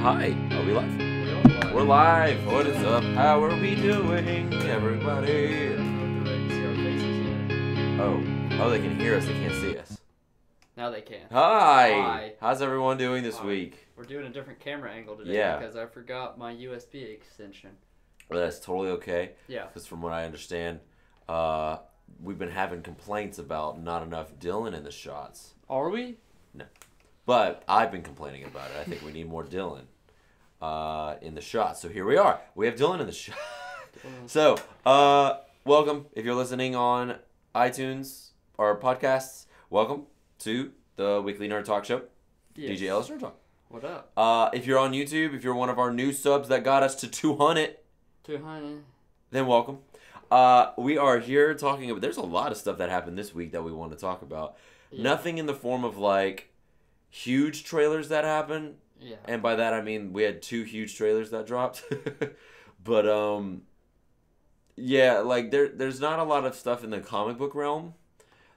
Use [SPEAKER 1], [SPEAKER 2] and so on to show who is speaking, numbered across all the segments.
[SPEAKER 1] Hi, are we live?
[SPEAKER 2] We're
[SPEAKER 1] We're live. What is up? How are we doing, everybody? Oh, they can hear us. They can't see us.
[SPEAKER 2] Now they can.
[SPEAKER 1] Hi. How's everyone doing this week?
[SPEAKER 2] We're doing a different camera angle today because I forgot my USB extension.
[SPEAKER 1] Well, that's totally okay.
[SPEAKER 2] Yeah.
[SPEAKER 1] Because from what I understand, we've been having complaints about not enough Dylan in the shots.
[SPEAKER 2] Are we?
[SPEAKER 1] No. But I've been complaining about it. I think we need more Dylan in the shot. So here we are. We have Dylan in the shot. So, welcome. If you're listening on iTunes or podcasts, welcome to the Weekly Nerd Talk Show.
[SPEAKER 2] Yes.
[SPEAKER 1] DJELLIS Nerd Talk.
[SPEAKER 2] What up?
[SPEAKER 1] If you're on YouTube, if you're one of our new subs that got us to 200,
[SPEAKER 2] 200.
[SPEAKER 1] then welcome. We are here talking about... There's a lot of stuff that happened this week that we want to talk about. Yeah. Nothing in the form of, like, huge trailers that happened.
[SPEAKER 2] Yeah.
[SPEAKER 1] And by that, I mean we had 2 huge trailers that dropped. But, yeah, like, there's not a lot of stuff in the comic book realm.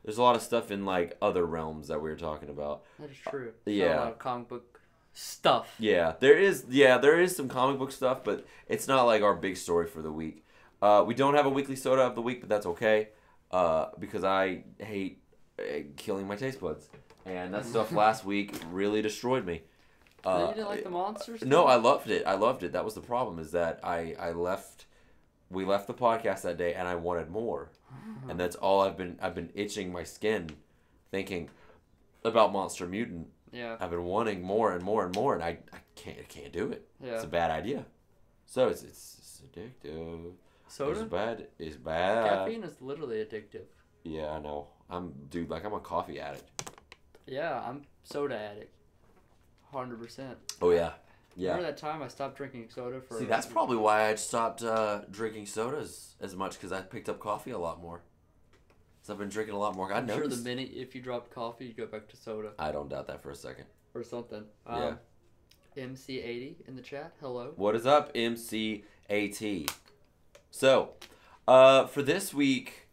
[SPEAKER 1] There's a lot of stuff in, like, other realms that we were talking about.
[SPEAKER 2] That is true.
[SPEAKER 1] Yeah.
[SPEAKER 2] Not a lot of comic book stuff.
[SPEAKER 1] Yeah, there is some comic book stuff, but it's not, like, our big story for the week. We don't have a weekly soda of the week, but that's okay. Because I hate killing my taste buds. And that stuff last week really destroyed me.
[SPEAKER 2] You didn't like the monsters?
[SPEAKER 1] No, I loved it. That was the problem, is that we left the podcast that day and I wanted more. And that's all I've been itching my skin thinking about Monster Mutant.
[SPEAKER 2] Yeah.
[SPEAKER 1] I've been wanting more and more and more, and I can't do it.
[SPEAKER 2] Yeah.
[SPEAKER 1] It's a bad idea. So it's addictive.
[SPEAKER 2] Soda?
[SPEAKER 1] It's bad.
[SPEAKER 2] Caffeine is literally addictive.
[SPEAKER 1] Yeah, I know. I'm a coffee addict.
[SPEAKER 2] Yeah, I'm soda addict. 100%.
[SPEAKER 1] Oh yeah. Yeah.
[SPEAKER 2] Remember that time I stopped drinking soda for...
[SPEAKER 1] See, that's probably why I stopped drinking sodas as much, because I picked up coffee a lot more. So I've been drinking a lot more.
[SPEAKER 2] I'm sure the minute if you drop coffee, you go back to soda.
[SPEAKER 1] I don't doubt that for a second.
[SPEAKER 2] Or something.
[SPEAKER 1] Yeah.
[SPEAKER 2] MC80 in the chat. Hello.
[SPEAKER 1] What is up, MCAT? So, for this week,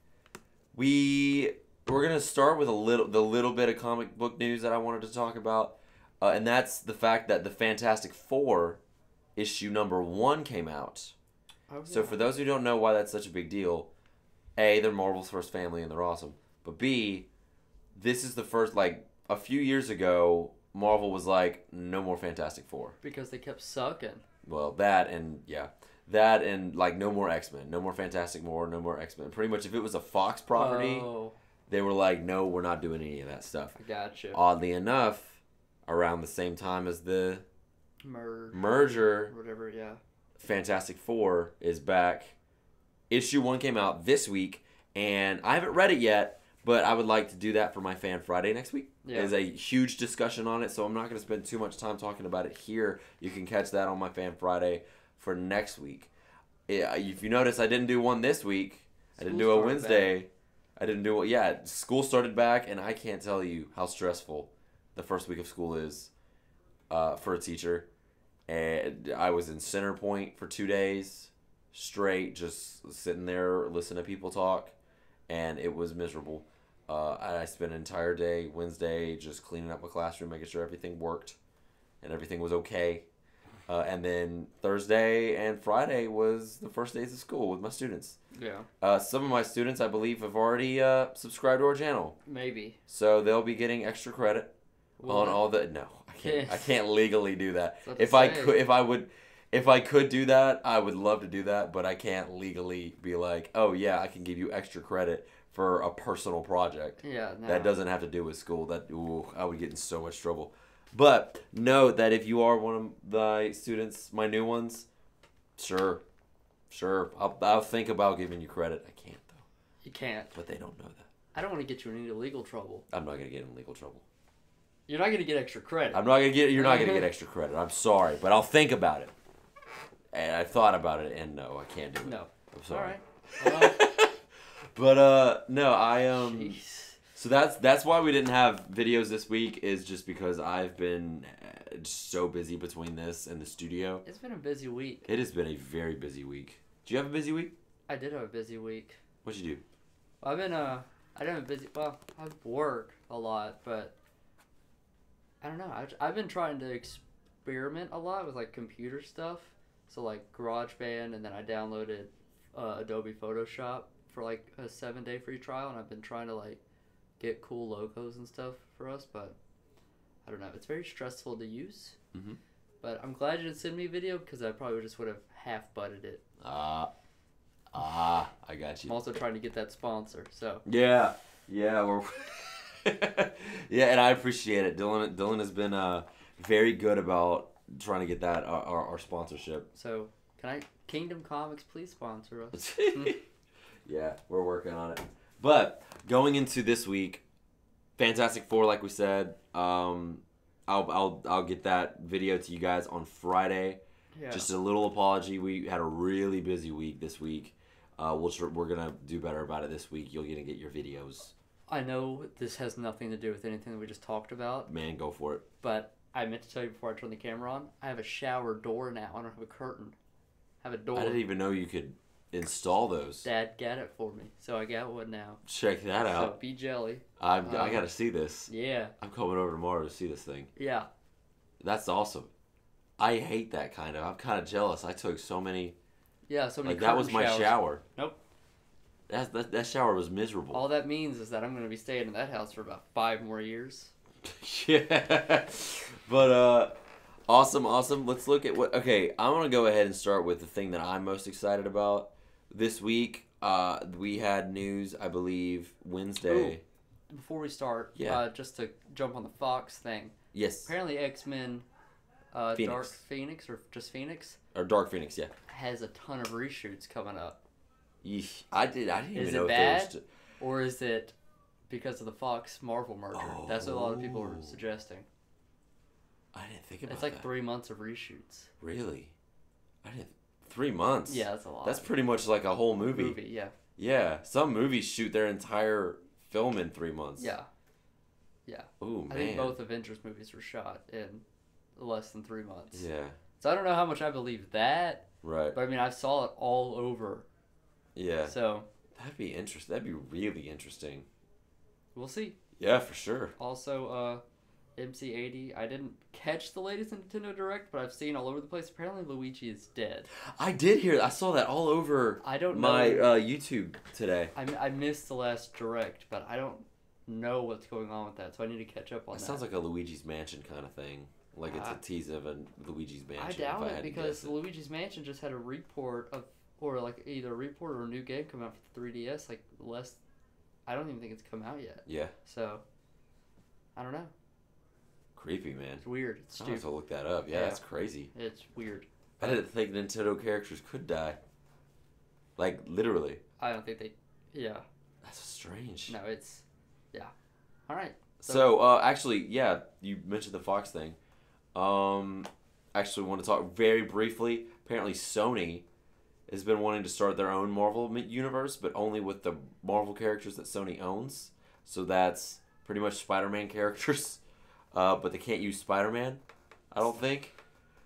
[SPEAKER 1] we're gonna start with the little bit of comic book news that I wanted to talk about. And that's the fact that the Fantastic Four issue number 1 came out.
[SPEAKER 2] Oh, yeah.
[SPEAKER 1] So for those who don't know why that's such a big deal, A, they're Marvel's first family and they're awesome. But B, this is the first, like, a few years ago, Marvel was like, no more Fantastic Four.
[SPEAKER 2] Because they kept sucking.
[SPEAKER 1] Well, that and like no more X-Men, no more Fantastic Four, no more X-Men. Pretty much if it was a Fox property, they were like, no, we're not doing any of that stuff.
[SPEAKER 2] I gotcha.
[SPEAKER 1] Oddly enough, around the same time as the merger,
[SPEAKER 2] whatever, yeah.
[SPEAKER 1] Fantastic Four is back. Issue 1 came out this week, and I haven't read it yet, but I would like to do that for my Fan Friday next week.
[SPEAKER 2] Yeah.
[SPEAKER 1] There's a huge discussion on it, so I'm not going to spend too much time talking about it here. You can catch that on my Fan Friday for next week. Yeah, if you notice, I didn't do one this week. I didn't do a Wednesday. I didn't do it. Yeah, school started back, and I can't tell you how stressful the first week of school is for a teacher. And I was in Center Point for 2 days straight, just sitting there listening to people talk, and it was miserable. I spent an entire day Wednesday just cleaning up my classroom, making sure everything worked and everything was okay. And then Thursday and Friday was the first days of school with my students.
[SPEAKER 2] Yeah.
[SPEAKER 1] Some of my students, I believe, have already subscribed to our channel.
[SPEAKER 2] Maybe.
[SPEAKER 1] So they'll be getting extra credit on all the... No, I can't. I can't legally do that. If I could do that, I would love to do that, but I can't legally be like, oh yeah, I can give you extra credit for a personal project.
[SPEAKER 2] Yeah, no.
[SPEAKER 1] That doesn't have to do with school. I would get in so much trouble. But note that if you are one of my students, my new ones, sure, I'll think about giving you credit. I can't though.
[SPEAKER 2] You can't.
[SPEAKER 1] But they don't know that.
[SPEAKER 2] I don't want to get you in any legal trouble.
[SPEAKER 1] I'm not gonna get in legal trouble.
[SPEAKER 2] You're not gonna get extra credit.
[SPEAKER 1] You're not gonna get extra credit. I'm sorry, but I'll think about it. And I thought about it, and no, I can't do it.
[SPEAKER 2] No.
[SPEAKER 1] I'm sorry.
[SPEAKER 2] All right.
[SPEAKER 1] But no,
[SPEAKER 2] Jeez.
[SPEAKER 1] So that's why we didn't have videos this week, is just because I've been so busy between this and the studio.
[SPEAKER 2] It's been a busy week.
[SPEAKER 1] It has been a very busy week. Do you have a busy week?
[SPEAKER 2] I did have a busy week.
[SPEAKER 1] What'd you do?
[SPEAKER 2] I didn't have a busy... Well, I work a lot, but... I don't know. I've been trying to experiment a lot with like computer stuff. So like GarageBand, and then I downloaded Adobe Photoshop for like a 7-day free trial, and I've been trying to like get cool logos and stuff for us, but I don't know. It's very stressful to use.
[SPEAKER 1] Mm-hmm.
[SPEAKER 2] But I'm glad you didn't send me a video because I probably just would have half-butted it.
[SPEAKER 1] I got you.
[SPEAKER 2] I'm also trying to get that sponsor, so.
[SPEAKER 1] Yeah, we're yeah, and I appreciate it. Dylan has been very good about trying to get that our sponsorship.
[SPEAKER 2] So, Kingdom Comics, please sponsor us.
[SPEAKER 1] Yeah, we're working on it. But going into this week, Fantastic Four, like we said, I'll get that video to you guys on Friday.
[SPEAKER 2] Yeah.
[SPEAKER 1] Just a little apology. We had a really busy week this week. We're gonna do better about it this week. You're gonna get your videos. I
[SPEAKER 2] know this has nothing to do with anything that we just talked about.
[SPEAKER 1] Man, go for it.
[SPEAKER 2] But I meant to tell you before I turned the camera on, I have a shower door now. I don't have a curtain. I have a door.
[SPEAKER 1] I didn't even know you could install those.
[SPEAKER 2] Dad got it for me, so I got one now.
[SPEAKER 1] Check that out.
[SPEAKER 2] So be jelly.
[SPEAKER 1] I gotta see this.
[SPEAKER 2] Yeah.
[SPEAKER 1] I'm coming over tomorrow to see this thing.
[SPEAKER 2] Yeah.
[SPEAKER 1] That's awesome. I hate that kind of. I'm kind of jealous. I took so many.
[SPEAKER 2] Yeah, so many.
[SPEAKER 1] Like that was my shower.
[SPEAKER 2] Nope.
[SPEAKER 1] That shower was miserable.
[SPEAKER 2] All that means is that I'm going to be staying in that house for about 5 more years.
[SPEAKER 1] Yeah. But awesome. Let's look at what. Okay, I'm gonna go ahead and start with the thing that I'm most excited about this week. We had news, I believe, Wednesday.
[SPEAKER 2] Ooh, before we start,
[SPEAKER 1] yeah.
[SPEAKER 2] Just to jump on the Fox thing.
[SPEAKER 1] Yes.
[SPEAKER 2] Apparently, X-Men, Dark Phoenix, or just Phoenix.
[SPEAKER 1] Or Dark Phoenix, yeah.
[SPEAKER 2] Has a ton of reshoots coming up.
[SPEAKER 1] Yeesh. I didn't even know
[SPEAKER 2] if
[SPEAKER 1] bad,
[SPEAKER 2] there was. Or is it because of the Fox Marvel merger? Oh. That's what a lot of people are suggesting.
[SPEAKER 1] I didn't think about that.
[SPEAKER 2] It's like 3 months of reshoots.
[SPEAKER 1] Really? 3 months?
[SPEAKER 2] Yeah, that's a lot.
[SPEAKER 1] That's pretty much like a whole movie.
[SPEAKER 2] Yeah.
[SPEAKER 1] Yeah. Some movies shoot their entire film in 3 months.
[SPEAKER 2] Yeah. Yeah.
[SPEAKER 1] Ooh, man.
[SPEAKER 2] I think both Avengers movies were shot in less than 3 months.
[SPEAKER 1] Yeah.
[SPEAKER 2] So I don't know how much I believe that.
[SPEAKER 1] Right.
[SPEAKER 2] But I mean, I saw it all over.
[SPEAKER 1] Yeah.
[SPEAKER 2] So.
[SPEAKER 1] That'd be interesting. That'd be really interesting.
[SPEAKER 2] We'll see.
[SPEAKER 1] Yeah, for sure.
[SPEAKER 2] Also, MC80. I didn't catch the latest Nintendo Direct, but I've seen all over the place. Apparently, Luigi is dead.
[SPEAKER 1] I did hear that. I saw that all over my YouTube today.
[SPEAKER 2] I missed the last Direct, but I don't know what's going on with that, so I need to catch up on that.
[SPEAKER 1] It sounds like a Luigi's Mansion kind of thing. Like it's a tease of a Luigi's Mansion.
[SPEAKER 2] I doubt it, because Luigi's Mansion just had a report of, or like either a report or a new game come out for the 3DS, like I don't even think it's come out yet.
[SPEAKER 1] Yeah.
[SPEAKER 2] So, I don't know.
[SPEAKER 1] Creepy, man.
[SPEAKER 2] It's weird. It's stupid.
[SPEAKER 1] I have to look that up. Yeah, that's crazy.
[SPEAKER 2] It's weird.
[SPEAKER 1] I didn't think Nintendo characters could die. Like, literally.
[SPEAKER 2] I don't think they... Yeah.
[SPEAKER 1] That's strange.
[SPEAKER 2] No, it's... Yeah. All right.
[SPEAKER 1] So actually, yeah, you mentioned the Fox thing. Actually want to talk very briefly. Apparently, Sony has been wanting to start their own Marvel universe, but only with the Marvel characters that Sony owns. So that's pretty much Spider-Man characters. But they can't use Spider-Man, I don't think.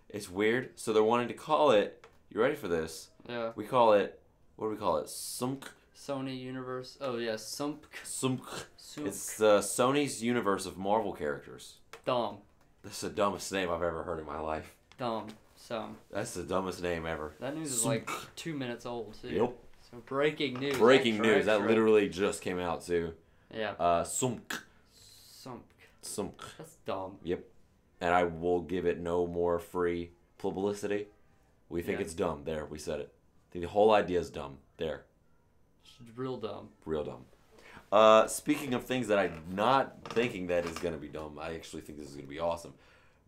[SPEAKER 1] It's weird. So they're wanting to call it... You ready for this?
[SPEAKER 2] Yeah.
[SPEAKER 1] We call it... What do we call it? Sunk?
[SPEAKER 2] Sony Universe. Oh, yeah. Sunk.
[SPEAKER 1] It's Sony's universe of Marvel characters.
[SPEAKER 2] Dumb.
[SPEAKER 1] That's the dumbest name I've ever heard in my life.
[SPEAKER 2] Dumb.
[SPEAKER 1] That's the dumbest name ever.
[SPEAKER 2] That news is like 2 minutes old, too.
[SPEAKER 1] Yep.
[SPEAKER 2] So breaking news.
[SPEAKER 1] Breaking news. That literally just came out, too.
[SPEAKER 2] Yeah.
[SPEAKER 1] Sunk.
[SPEAKER 2] That's dumb.
[SPEAKER 1] Yep. And I will give it no more free publicity. We think it's dumb. There, we said it. I think the whole idea is dumb. There.
[SPEAKER 2] It's real dumb.
[SPEAKER 1] Real dumb. Speaking of things that I'm not thinking that is going to be dumb, I actually think this is going to be awesome.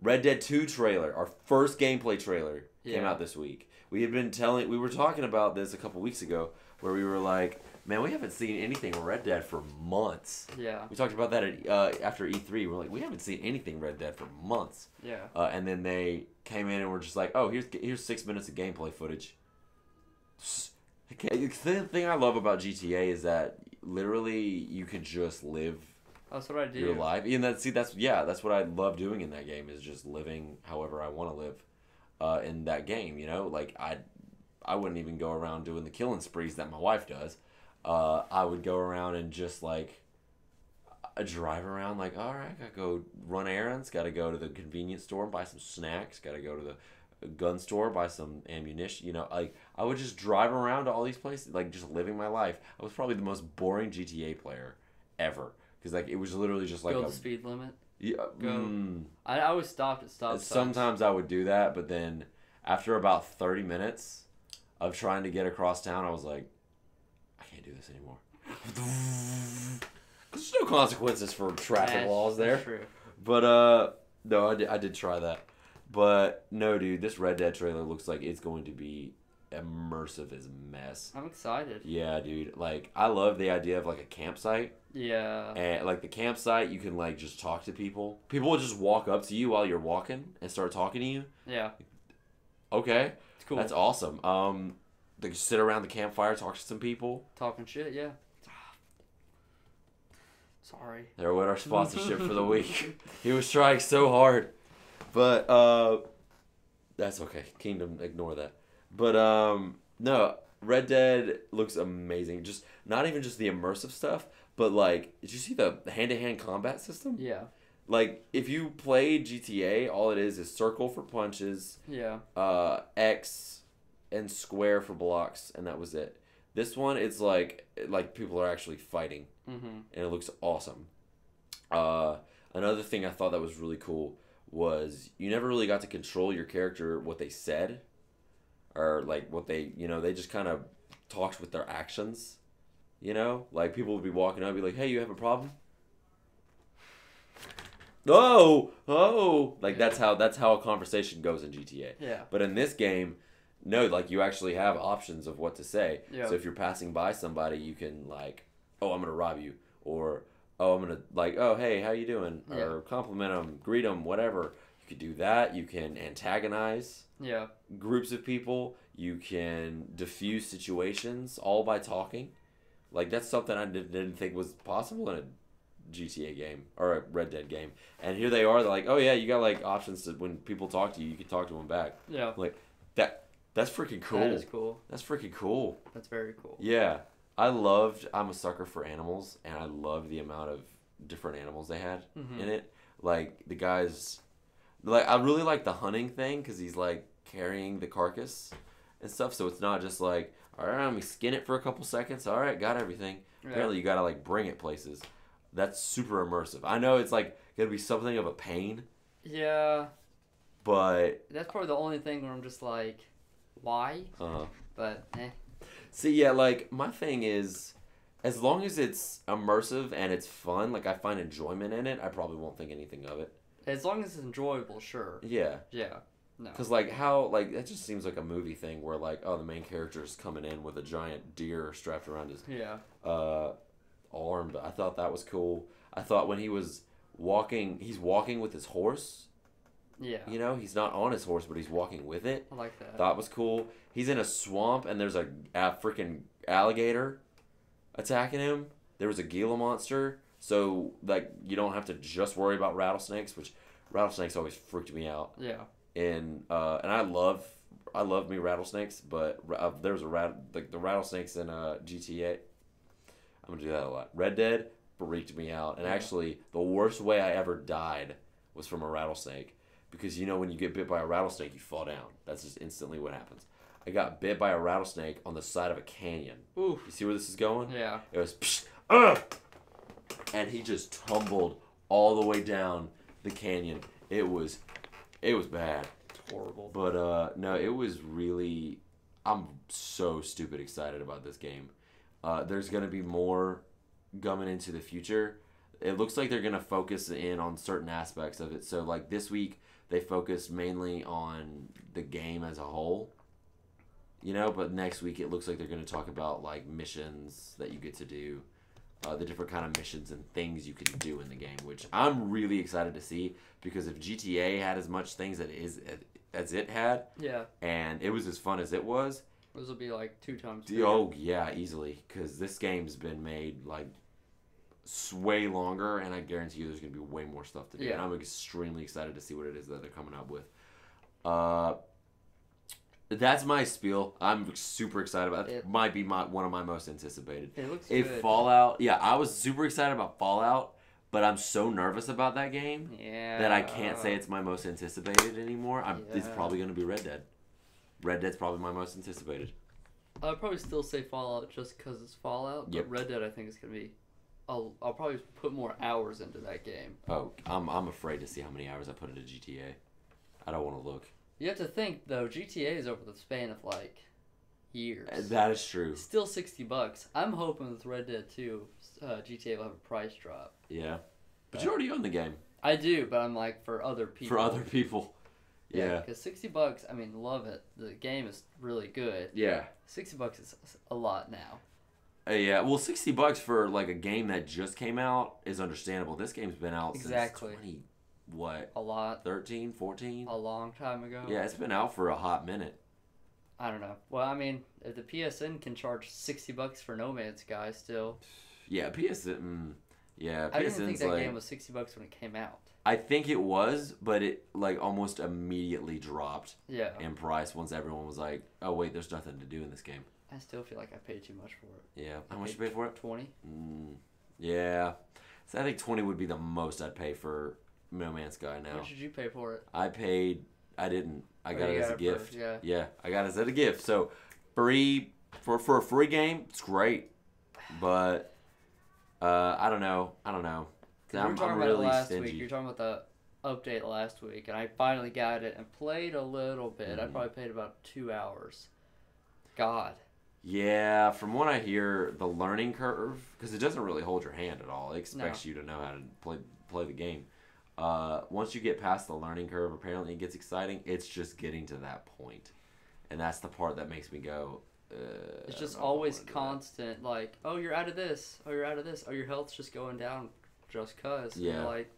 [SPEAKER 1] Red Dead 2 trailer, our first gameplay trailer, came out this week. We were talking about this a couple weeks ago, where we were like, man, we haven't seen anything Red Dead for months.
[SPEAKER 2] Yeah. We
[SPEAKER 1] talked about that after E3. We're like, we haven't seen anything Red Dead for months.
[SPEAKER 2] Yeah.
[SPEAKER 1] And then they came in and were just like, oh, here's 6 minutes of gameplay footage. The thing I love about GTA is that literally you can just live.
[SPEAKER 2] That's what I do.
[SPEAKER 1] Your life. And that's what I love doing in that game, is just living however I want to live in that game. You know, like I wouldn't even go around doing the killing sprees that my wife does. I would go around and just like drive around like, all right, gotta go run errands, gotta go to the convenience store and buy some snacks, gotta go to the gun store, buy some ammunition. You know, like I would just drive around to all these places, like just living my life. I was probably the most boring GTA player ever because like it was literally just like
[SPEAKER 2] go the speed limit.
[SPEAKER 1] Yeah,
[SPEAKER 2] I always stopped at stop signs.
[SPEAKER 1] Sometimes I would do that, but then after about 30 minutes of trying to get across town, I was like, I can't do this anymore. Because there's no consequences for traffic laws there.
[SPEAKER 2] That's true.
[SPEAKER 1] But, no, I did try that. But, no, dude, this Red Dead trailer looks like it's going to be immersive as mess.
[SPEAKER 2] I'm excited.
[SPEAKER 1] Yeah, dude. Like, I love the idea of, like, a campsite.
[SPEAKER 2] Yeah.
[SPEAKER 1] And, like, the campsite, you can, like, just talk to people. People will just walk up to you while you're walking and start talking to you.
[SPEAKER 2] Yeah.
[SPEAKER 1] Okay.
[SPEAKER 2] It's cool.
[SPEAKER 1] That's awesome. They just sit around the campfire, talk to some people.
[SPEAKER 2] Talking shit, yeah. Sorry.
[SPEAKER 1] There went our sponsorship for the week. He was trying so hard. But, that's okay. Kingdom, ignore that. But, no, Red Dead looks amazing. Just, not even just the immersive stuff, but, like, did you see the hand-to-hand combat system?
[SPEAKER 2] Yeah.
[SPEAKER 1] Like, if you play GTA, all it is circle for punches.
[SPEAKER 2] Yeah.
[SPEAKER 1] X and square for blocks, and that was it. This one, it's like people are actually fighting, and it looks awesome. Another thing I thought that was really cool was you never really got to control your character, what they said, or like what they, they just kind of talked with their actions. Like people would be walking up and be like, "Hey, you have a problem?" Oh, like
[SPEAKER 2] yeah.
[SPEAKER 1] that's how a conversation goes in GTA.
[SPEAKER 2] Yeah.
[SPEAKER 1] But in this game, no, like you actually have options of what to say.
[SPEAKER 2] Yeah.
[SPEAKER 1] So if you're passing by somebody, you can like, "Oh, I'm gonna rob you," or "Oh, I'm gonna like, oh, hey, how you doing?"
[SPEAKER 2] Yeah.
[SPEAKER 1] Or compliment them, greet them, whatever. You could do that. You can antagonize groups of people. You can diffuse situations all by talking. Like that's something I didn't think was possible in a GTA game or a Red Dead game, and here they are. They're like, "Oh yeah, you got like options to when people talk to you, you can talk to them back."
[SPEAKER 2] Yeah,
[SPEAKER 1] like that's freaking cool.
[SPEAKER 2] That is cool.
[SPEAKER 1] That's freaking cool.
[SPEAKER 2] That's very cool.
[SPEAKER 1] Yeah, I'm a sucker for animals, and I love the amount of different animals they had in it. Like the guys, like I really like the hunting thing because he's like carrying the carcass and stuff, so it's not just like, all right, let me skin it for a couple seconds. All right, got everything. Yeah. Apparently, you gotta like bring it places. That's super immersive. I know it's like gonna be something of a pain.
[SPEAKER 2] Yeah.
[SPEAKER 1] But
[SPEAKER 2] that's probably the only thing where I'm just like, why? But
[SPEAKER 1] See, yeah, like my thing is, as long as it's immersive and it's fun, like I find enjoyment in it, I probably won't think anything of it.
[SPEAKER 2] As long as it's enjoyable, sure.
[SPEAKER 1] Yeah.
[SPEAKER 2] Yeah. No.
[SPEAKER 1] Because like that just seems like a movie thing where like, oh, the main character is coming in with a giant deer strapped around his arm. But I thought that was cool. I thought when he's walking with his horse.
[SPEAKER 2] Yeah.
[SPEAKER 1] He's not on his horse, but he's walking with it.
[SPEAKER 2] I like that.
[SPEAKER 1] That was cool. He's in a swamp and there's a freaking alligator attacking him. There was a Gila monster. So like you don't have to just worry about rattlesnakes, which rattlesnakes always freaked me out.
[SPEAKER 2] Yeah.
[SPEAKER 1] And I love me rattlesnakes, but there's the rattlesnakes in GTA. I'm gonna do that a lot. Red Dead freaked me out, and actually the worst way I ever died was from a rattlesnake, because when you get bit by a rattlesnake, you fall down. That's just instantly what happens. I got bit by a rattlesnake on the side of a canyon.
[SPEAKER 2] Oof.
[SPEAKER 1] You see where this is going?
[SPEAKER 2] Yeah.
[SPEAKER 1] It was and he just tumbled all the way down the canyon. It was bad.
[SPEAKER 2] It's horrible.
[SPEAKER 1] But no, it was really. I'm so stupid excited about this game. There's gonna be more coming into the future. It looks like they're gonna focus in on certain aspects of it. So like this week, they focused mainly on the game as a whole. But next week it looks like they're gonna talk about like missions that you get to do. The different kind of missions and things you can do in the game, which I'm really excited to see, because if GTA had as much things as it had, and it was as fun as it was,
[SPEAKER 2] this will be like 2 times bigger.
[SPEAKER 1] Oh yeah, easily, because this game's been made like way longer, and I guarantee you there's gonna be way more stuff to do. And I'm extremely excited to see what it is that they're coming up with. That's my spiel. I'm super excited about it. It might be one of my most anticipated.
[SPEAKER 2] It looks good.
[SPEAKER 1] Fallout, I was super excited about Fallout, but I'm so nervous about that game that I can't say it's my most anticipated anymore. It's probably going to be Red Dead. Red Dead's probably my most anticipated.
[SPEAKER 2] I'd probably still say Fallout just because it's Fallout. But Red Dead, I think, is going to be... I'll probably put more hours into that game.
[SPEAKER 1] Oh, I'm afraid to see how many hours I put into GTA. I don't want to look.
[SPEAKER 2] You have to think, though, GTA is over the span of, like, years.
[SPEAKER 1] That is true.
[SPEAKER 2] Still $60. I'm hoping with Red Dead 2, GTA will have a price drop.
[SPEAKER 1] Yeah. But you already own the game.
[SPEAKER 2] I do, but I'm like, for other people.
[SPEAKER 1] For other people. Yeah.
[SPEAKER 2] Because $60, I mean, love it. The game is really good.
[SPEAKER 1] Yeah.
[SPEAKER 2] $60 is a lot now.
[SPEAKER 1] Yeah, well, $60 for like a game that just came out is understandable. This game's been out since 20, what?
[SPEAKER 2] A lot.
[SPEAKER 1] 13, 14?
[SPEAKER 2] A long time ago.
[SPEAKER 1] Yeah, it's been out for a hot minute.
[SPEAKER 2] I don't know. Well, I mean, if the PSN can charge $60 for No Man's Sky still.
[SPEAKER 1] Yeah, PSN. Yeah, PSN's
[SPEAKER 2] I didn't think that game was $60 when it came out.
[SPEAKER 1] I think it was, but it like almost immediately dropped.
[SPEAKER 2] Yeah.
[SPEAKER 1] In price once everyone was like, "Oh wait, there's nothing to do in this game."
[SPEAKER 2] I still feel like I paid too much for it.
[SPEAKER 1] Yeah. How much you pay for it?
[SPEAKER 2] 20.
[SPEAKER 1] Yeah. So I think 20 would be the most I'd pay for No Man's Sky now.
[SPEAKER 2] What did you pay for it?
[SPEAKER 1] I didn't. I got it as a gift.
[SPEAKER 2] First,
[SPEAKER 1] yeah, I got it as a gift. So free for a free game, it's great. But I don't know.
[SPEAKER 2] We were talking about it last week. You were talking about the update last week, and I finally got it and played a little bit. I probably played about 2 hours. God.
[SPEAKER 1] Yeah, from what I hear, the learning curve, because it doesn't really hold your hand at all. It expects you to know how to play the game. Once you get past the learning curve, apparently it gets exciting. It's just getting to that point. And that's the part that makes me go,
[SPEAKER 2] it's just always constant, like, oh, you're out of this. Oh, you're out of this. Oh, your health's just going down just because.
[SPEAKER 1] Yeah.
[SPEAKER 2] You're like,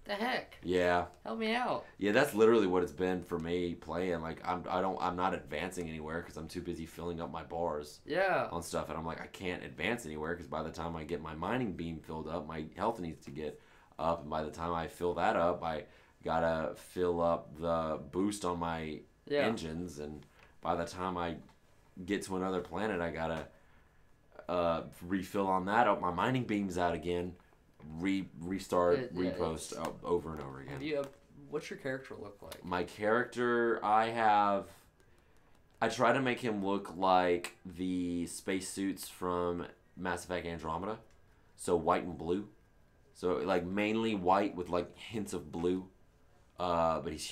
[SPEAKER 2] the heck?
[SPEAKER 1] Yeah.
[SPEAKER 2] Help me out.
[SPEAKER 1] Yeah, that's literally what it's been for me playing. Like, I'm not advancing anywhere because I'm too busy filling up my bars.
[SPEAKER 2] Yeah.
[SPEAKER 1] On stuff, and I'm like, I can't advance anywhere because by the time I get my mining beam filled up, my health needs to get up, and by the time I fill that up, I gotta fill up the boost on my engines, and by the time I get to another planet, I gotta refill on that up. My mining beam's out again. Restart, repost over and over again.
[SPEAKER 2] What's your character look like?
[SPEAKER 1] My character, I try to make him look like the spacesuits from Mass Effect Andromeda, so white and blue. So like mainly white with like hints of blue. But he's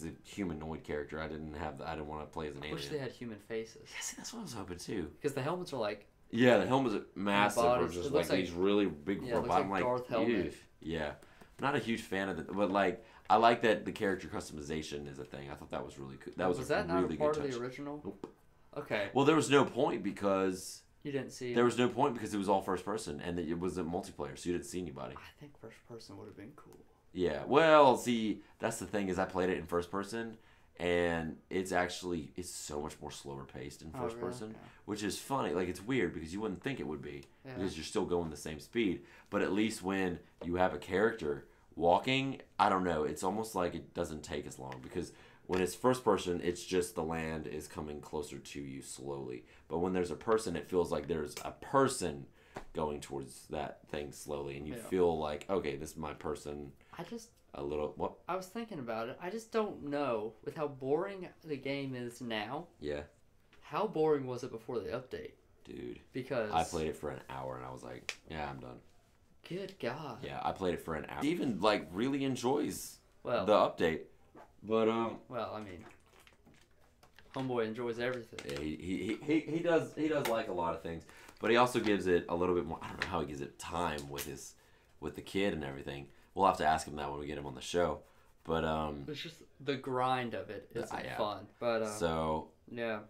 [SPEAKER 1] a humanoid character. I didn't want to play as an alien.
[SPEAKER 2] I wish they had human faces.
[SPEAKER 1] Yeah, see, that's what I was hoping too.
[SPEAKER 2] Because the helmets are like.
[SPEAKER 1] Yeah, the helmets are massive, or just like these really big.
[SPEAKER 2] Yeah, it looks like Darth helmet.
[SPEAKER 1] Yeah, I'm not a huge fan of it, but like I like that the character customization is a thing. I thought that was really cool.
[SPEAKER 2] Was that not a part of the original?
[SPEAKER 1] Nope.
[SPEAKER 2] Okay.
[SPEAKER 1] Well, there was no point because
[SPEAKER 2] you didn't see.
[SPEAKER 1] There was no point because it was all first person and it wasn't multiplayer, so you didn't see anybody.
[SPEAKER 2] I think first person would have been cool.
[SPEAKER 1] Yeah. Well, see, that's the thing is I played it in first person. And it's so much more slower paced in first person, which is funny. Like, it's weird because you wouldn't think it would be because you're still going the same speed. But at least when you have a character walking, I don't know, it's almost like it doesn't take as long because when it's first person, it's just the land is coming closer to you slowly. But when there's a person, it feels like there's a person going towards that thing slowly. And you feel like, okay, this is my person. I
[SPEAKER 2] was thinking about it. I just don't know with how boring the game is now.
[SPEAKER 1] Yeah.
[SPEAKER 2] How boring was it before the update?
[SPEAKER 1] Dude.
[SPEAKER 2] Because
[SPEAKER 1] I played it for an hour and I was like, yeah, I'm done.
[SPEAKER 2] Good God.
[SPEAKER 1] Yeah, I played it for an hour. He even like really enjoys the update. But
[SPEAKER 2] well, I mean, homeboy enjoys everything.
[SPEAKER 1] Yeah, he does like a lot of things, but he also gives it a little bit more. I don't know how he gives it time with the kid and everything. We'll have to ask him that when we get him on the show. But
[SPEAKER 2] it's just the grind of it isn't fun. But yeah.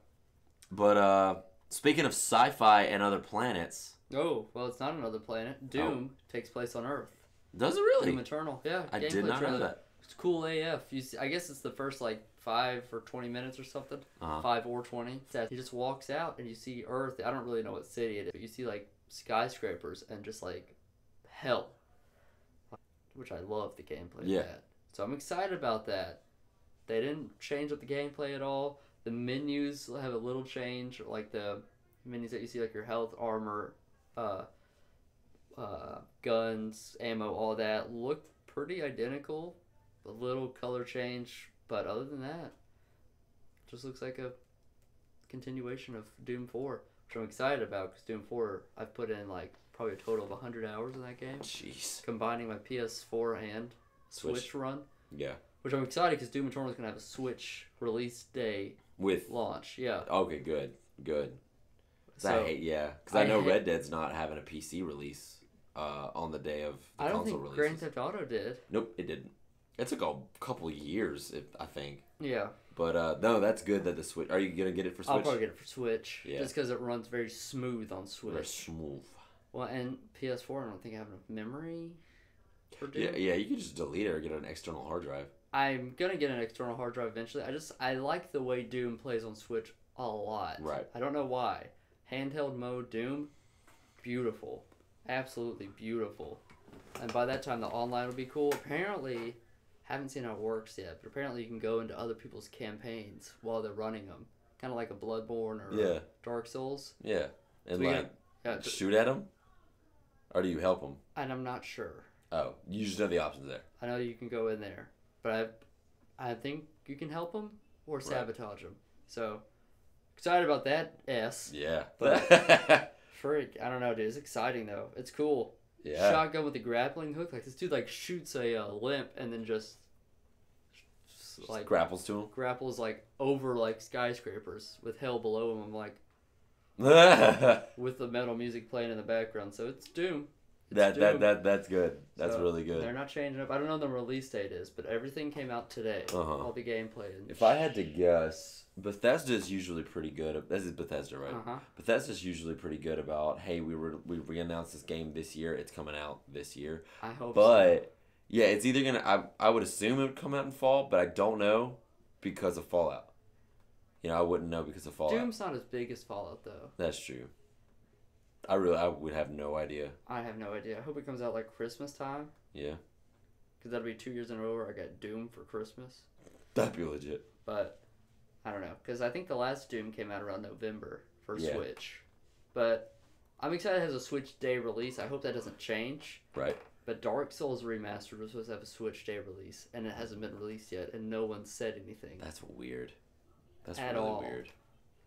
[SPEAKER 1] But speaking of sci-fi and other planets.
[SPEAKER 2] Oh, well, it's not another planet. Doom takes place on Earth.
[SPEAKER 1] Does it really?
[SPEAKER 2] Doom Eternal. Yeah.
[SPEAKER 1] I did not know that.
[SPEAKER 2] It's cool AF. I guess it's the first like 5 or 20 minutes or something. 5 or 20. He just walks out and you see Earth. I don't really know what city it is, but you see like skyscrapers and just like hell. Which I love the gameplay of that. So I'm excited about that. They didn't change up the gameplay at all. The menus have a little change, like the menus that you see, like your health, armor, guns, ammo, all that look pretty identical. A little color change, but other than that, just looks like a continuation of Doom 4, which I'm excited about because Doom 4, I've put in like probably a total of 100 hours in that game.
[SPEAKER 1] Jeez.
[SPEAKER 2] Combining my PS4 and Switch run.
[SPEAKER 1] Yeah.
[SPEAKER 2] Which I'm excited because Doom Eternal is going to have a Switch release day
[SPEAKER 1] with
[SPEAKER 2] launch. Yeah.
[SPEAKER 1] Okay, good.
[SPEAKER 2] So,
[SPEAKER 1] because I know Red Dead's not having a PC release on the day of the
[SPEAKER 2] I don't
[SPEAKER 1] console
[SPEAKER 2] think
[SPEAKER 1] releases.
[SPEAKER 2] Grand Theft Auto did.
[SPEAKER 1] Nope, it didn't. It took a couple years, I think.
[SPEAKER 2] Yeah.
[SPEAKER 1] But no, that's good that the Switch. Are you gonna get it for Switch?
[SPEAKER 2] I'll probably get it for Switch.
[SPEAKER 1] Yeah.
[SPEAKER 2] Just because it runs very smooth on Switch.
[SPEAKER 1] Very smooth.
[SPEAKER 2] Well, and PS4, I don't think I have enough memory for Doom.
[SPEAKER 1] Yeah, you can just delete it or get an external hard drive.
[SPEAKER 2] I'm gonna get an external hard drive eventually. I like the way Doom plays on Switch a lot.
[SPEAKER 1] Right.
[SPEAKER 2] I don't know why. Handheld mode Doom, beautiful, absolutely beautiful. And by that time, the online will be cool. Apparently, haven't seen how it works yet, but apparently you can go into other people's campaigns while they're running them, kind of like a Bloodborne or Dark Souls.
[SPEAKER 1] Yeah, and
[SPEAKER 2] so
[SPEAKER 1] shoot at them, or do you help them?
[SPEAKER 2] And I'm not sure.
[SPEAKER 1] Oh, you just know the options there.
[SPEAKER 2] I know you can go in there, but I think you can help them or sabotage them. So excited about that.
[SPEAKER 1] Yeah.
[SPEAKER 2] But freak, I don't know, dude. It's exciting though. It's cool.
[SPEAKER 1] Yeah.
[SPEAKER 2] Shotgun with the grappling hook. Like this dude like shoots a limp and then just like
[SPEAKER 1] grapples to him.
[SPEAKER 2] Grapples like over like skyscrapers with hell below him. I'm like with the metal music playing in the background. So it's Doom.
[SPEAKER 1] That's good. That's really good.
[SPEAKER 2] They're not changing up. I don't know when the release date is, but everything came out today. All the gameplay. And
[SPEAKER 1] if I had to guess, Bethesda is usually pretty good. This is Bethesda, right? Bethesda's usually pretty good about, hey, we announced this game this year. It's coming out this year.
[SPEAKER 2] I hope.
[SPEAKER 1] But yeah, it's either gonna. I would assume it would come out in fall, but I don't know because of Fallout. You know, I wouldn't know because of Fallout.
[SPEAKER 2] Doom's not as big as Fallout though.
[SPEAKER 1] That's true. I would have no idea.
[SPEAKER 2] I have no idea. I hope it comes out like Christmas time.
[SPEAKER 1] Yeah.
[SPEAKER 2] Because that'll be 2 years in a row where I got Doom for Christmas.
[SPEAKER 1] That'd be legit.
[SPEAKER 2] But I don't know. Because I think the last Doom came out around November for Switch. But I'm excited it has a Switch Day release. I hope that doesn't change.
[SPEAKER 1] Right.
[SPEAKER 2] But Dark Souls Remastered was supposed to have a Switch Day release. And it hasn't been released yet. And no one said anything.
[SPEAKER 1] That's weird. That's
[SPEAKER 2] at
[SPEAKER 1] really
[SPEAKER 2] all.
[SPEAKER 1] weird.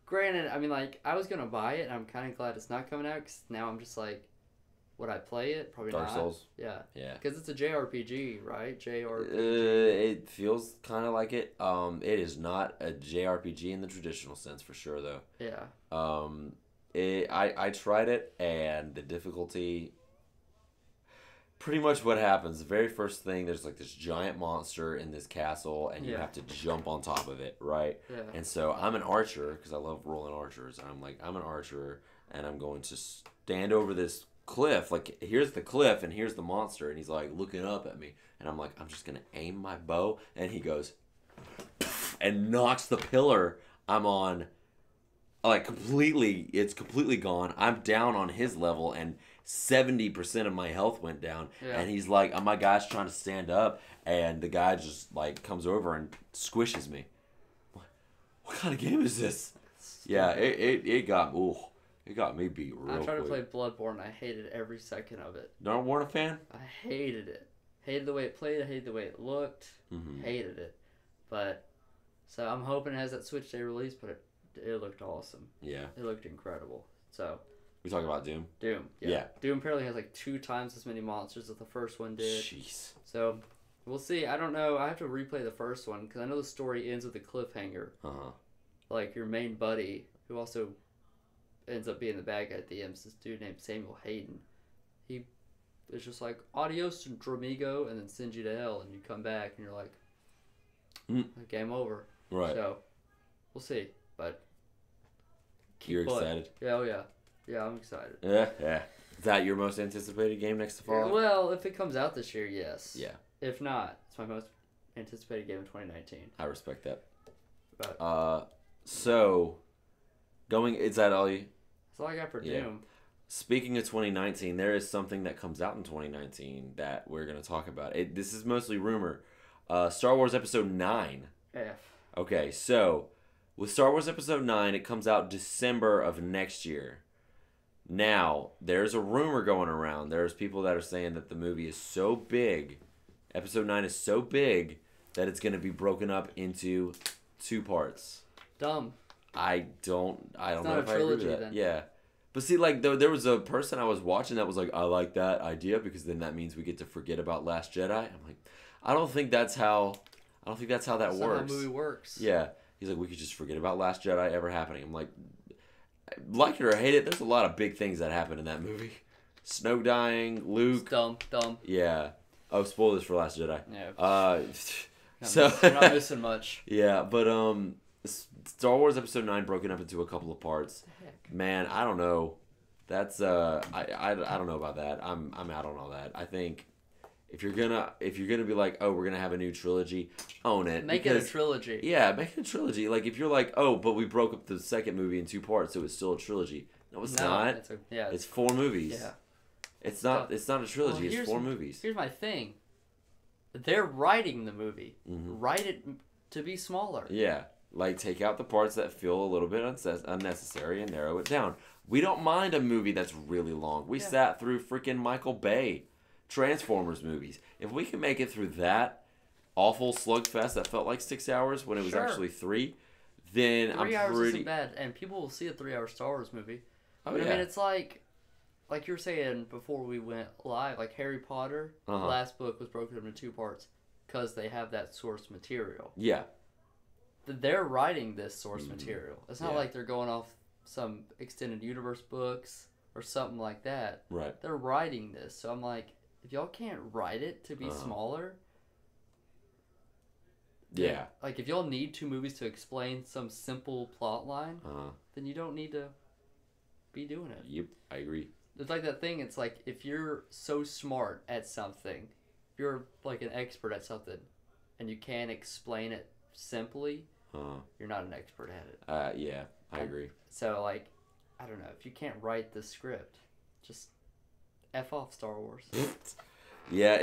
[SPEAKER 2] Granted, I mean, like, I was going to buy it, and I'm kind of glad it's not coming out, because now I'm just like, would I play it? Probably
[SPEAKER 1] Dark
[SPEAKER 2] not.
[SPEAKER 1] Souls?
[SPEAKER 2] Yeah.
[SPEAKER 1] Yeah.
[SPEAKER 2] Because it's a JRPG, right? JRPG.
[SPEAKER 1] It feels kind of like it. It is not a JRPG in the traditional sense, for sure, though.
[SPEAKER 2] Yeah.
[SPEAKER 1] I tried it, and the difficulty... Pretty much what happens, the very first thing, there's like this giant monster in this castle, and you have to jump on top of it, right?
[SPEAKER 2] Yeah.
[SPEAKER 1] And so I'm an archer, because I love rolling archers, and I'm an archer, and I'm going to stand over this cliff, like, here's the cliff, and here's the monster, and he's like looking up at me, and I'm like, I'm just going to aim my bow, and he goes, and knocks the pillar I'm on, like, it's completely gone. I'm down on his level, and 70% of my health went down, and he's like, my guy's trying to stand up, and the guy just like comes over and squishes me. What kind of game is this? Yeah, it got me beat real quick.
[SPEAKER 2] I tried to play Bloodborne, and I hated every second of it.
[SPEAKER 1] Not a fan?
[SPEAKER 2] I hated it. Hated the way it played. I hated the way it looked. Hated it. But so I'm hoping it has that Switch Day release, but it looked awesome. Yeah, it looked incredible. So.
[SPEAKER 1] We talking about Doom?
[SPEAKER 2] Doom, yeah. Doom apparently has like 2 times as many monsters as the first one did.
[SPEAKER 1] Jeez.
[SPEAKER 2] So, we'll see. I don't know. I have to replay the first one because I know the story ends with a cliffhanger. Like, your main buddy, who also ends up being the bad guy at the end, is this dude named Samuel Hayden. He is just like, adios, Dramigo, and then sends you to hell, and you come back, and you're like, game over. Right. So, we'll see. But,
[SPEAKER 1] you're excited?
[SPEAKER 2] Yeah, oh yeah. Yeah, I'm excited.
[SPEAKER 1] Yeah. Is that your most anticipated game next to Fallout?
[SPEAKER 2] Well, if it comes out this year, yes.
[SPEAKER 1] Yeah.
[SPEAKER 2] If not, it's my most anticipated game in 2019.
[SPEAKER 1] I respect that.
[SPEAKER 2] But,
[SPEAKER 1] so, is that all you?
[SPEAKER 2] That's all I got for Doom.
[SPEAKER 1] Speaking of 2019, there is something that comes out in 2019 that we're going to talk about. This is mostly rumor. Star Wars Episode 9. Okay, so, with Star Wars Episode 9, it comes out December of next year. Now, there's a rumor going around. There's people that are saying that the movie is so big, Episode 9 is so big, that it's going to be broken up into 2 parts.
[SPEAKER 2] Dumb.
[SPEAKER 1] I don't know if I agree with that.
[SPEAKER 2] Then.
[SPEAKER 1] Yeah. But see, like, there was a person I was watching that was like, I like that idea because then that means we get to forget about Last Jedi. I'm like, I don't think that's how that works.
[SPEAKER 2] That's not how the movie works.
[SPEAKER 1] Yeah. He's like, we could just forget about Last Jedi ever happening. I'm like it or hate it, there's a lot of big things that happen in that movie. Snoke dying, Luke.
[SPEAKER 2] It's dumb.
[SPEAKER 1] Yeah. Oh, spoilers for Last Jedi.
[SPEAKER 2] Yeah.
[SPEAKER 1] You're
[SPEAKER 2] not missing much.
[SPEAKER 1] Yeah, but Star Wars Episode 9 broken up into a couple of parts.
[SPEAKER 2] Heck?
[SPEAKER 1] Man, I don't know. That's I don't know about that. I'm out on all that. I think if you're gonna be like, oh, we're gonna have a new trilogy, own it.
[SPEAKER 2] Make it a trilogy.
[SPEAKER 1] Yeah, make it a trilogy. Like if you're like, oh, but we broke up the second movie in 2 parts, so it's still a trilogy. No, it's not. It's 4 movies.
[SPEAKER 2] Yeah.
[SPEAKER 1] It's not. It's not a trilogy. It's 4 movies.
[SPEAKER 2] Here's my thing. They're writing the movie.
[SPEAKER 1] Mm-hmm.
[SPEAKER 2] Write it to be smaller.
[SPEAKER 1] Yeah. Like, take out the parts that feel a little bit unnecessary and narrow it down. We don't mind a movie that's really long. We sat through freaking Michael Bay Transformers movies. If we can make it through that awful slugfest that felt like 6 hours when it was actually 3, then
[SPEAKER 2] 3 hours isn't bad. And people will see a 3-hour Star Wars movie.
[SPEAKER 1] Oh,
[SPEAKER 2] but, I mean, it's like you were saying before we went live, like Harry Potter, the last book was broken up into 2 parts because they have that source material.
[SPEAKER 1] Yeah.
[SPEAKER 2] They're writing this source material. It's not like they're going off some extended universe books or something like that.
[SPEAKER 1] Right.
[SPEAKER 2] They're writing this. So I'm like, if y'all can't write it to be smaller.
[SPEAKER 1] Yeah.
[SPEAKER 2] Like, if y'all need 2 movies to explain some simple plot line, then you don't need to be doing it.
[SPEAKER 1] Yep, I agree.
[SPEAKER 2] It's like that thing. It's like, if you're so smart at something, if you're like an expert at something, and you can't explain it simply, you're not an expert at it.
[SPEAKER 1] Yeah, I agree.
[SPEAKER 2] So, like, I don't know. If you can't write the script, just F off Star Wars.
[SPEAKER 1] Yeah,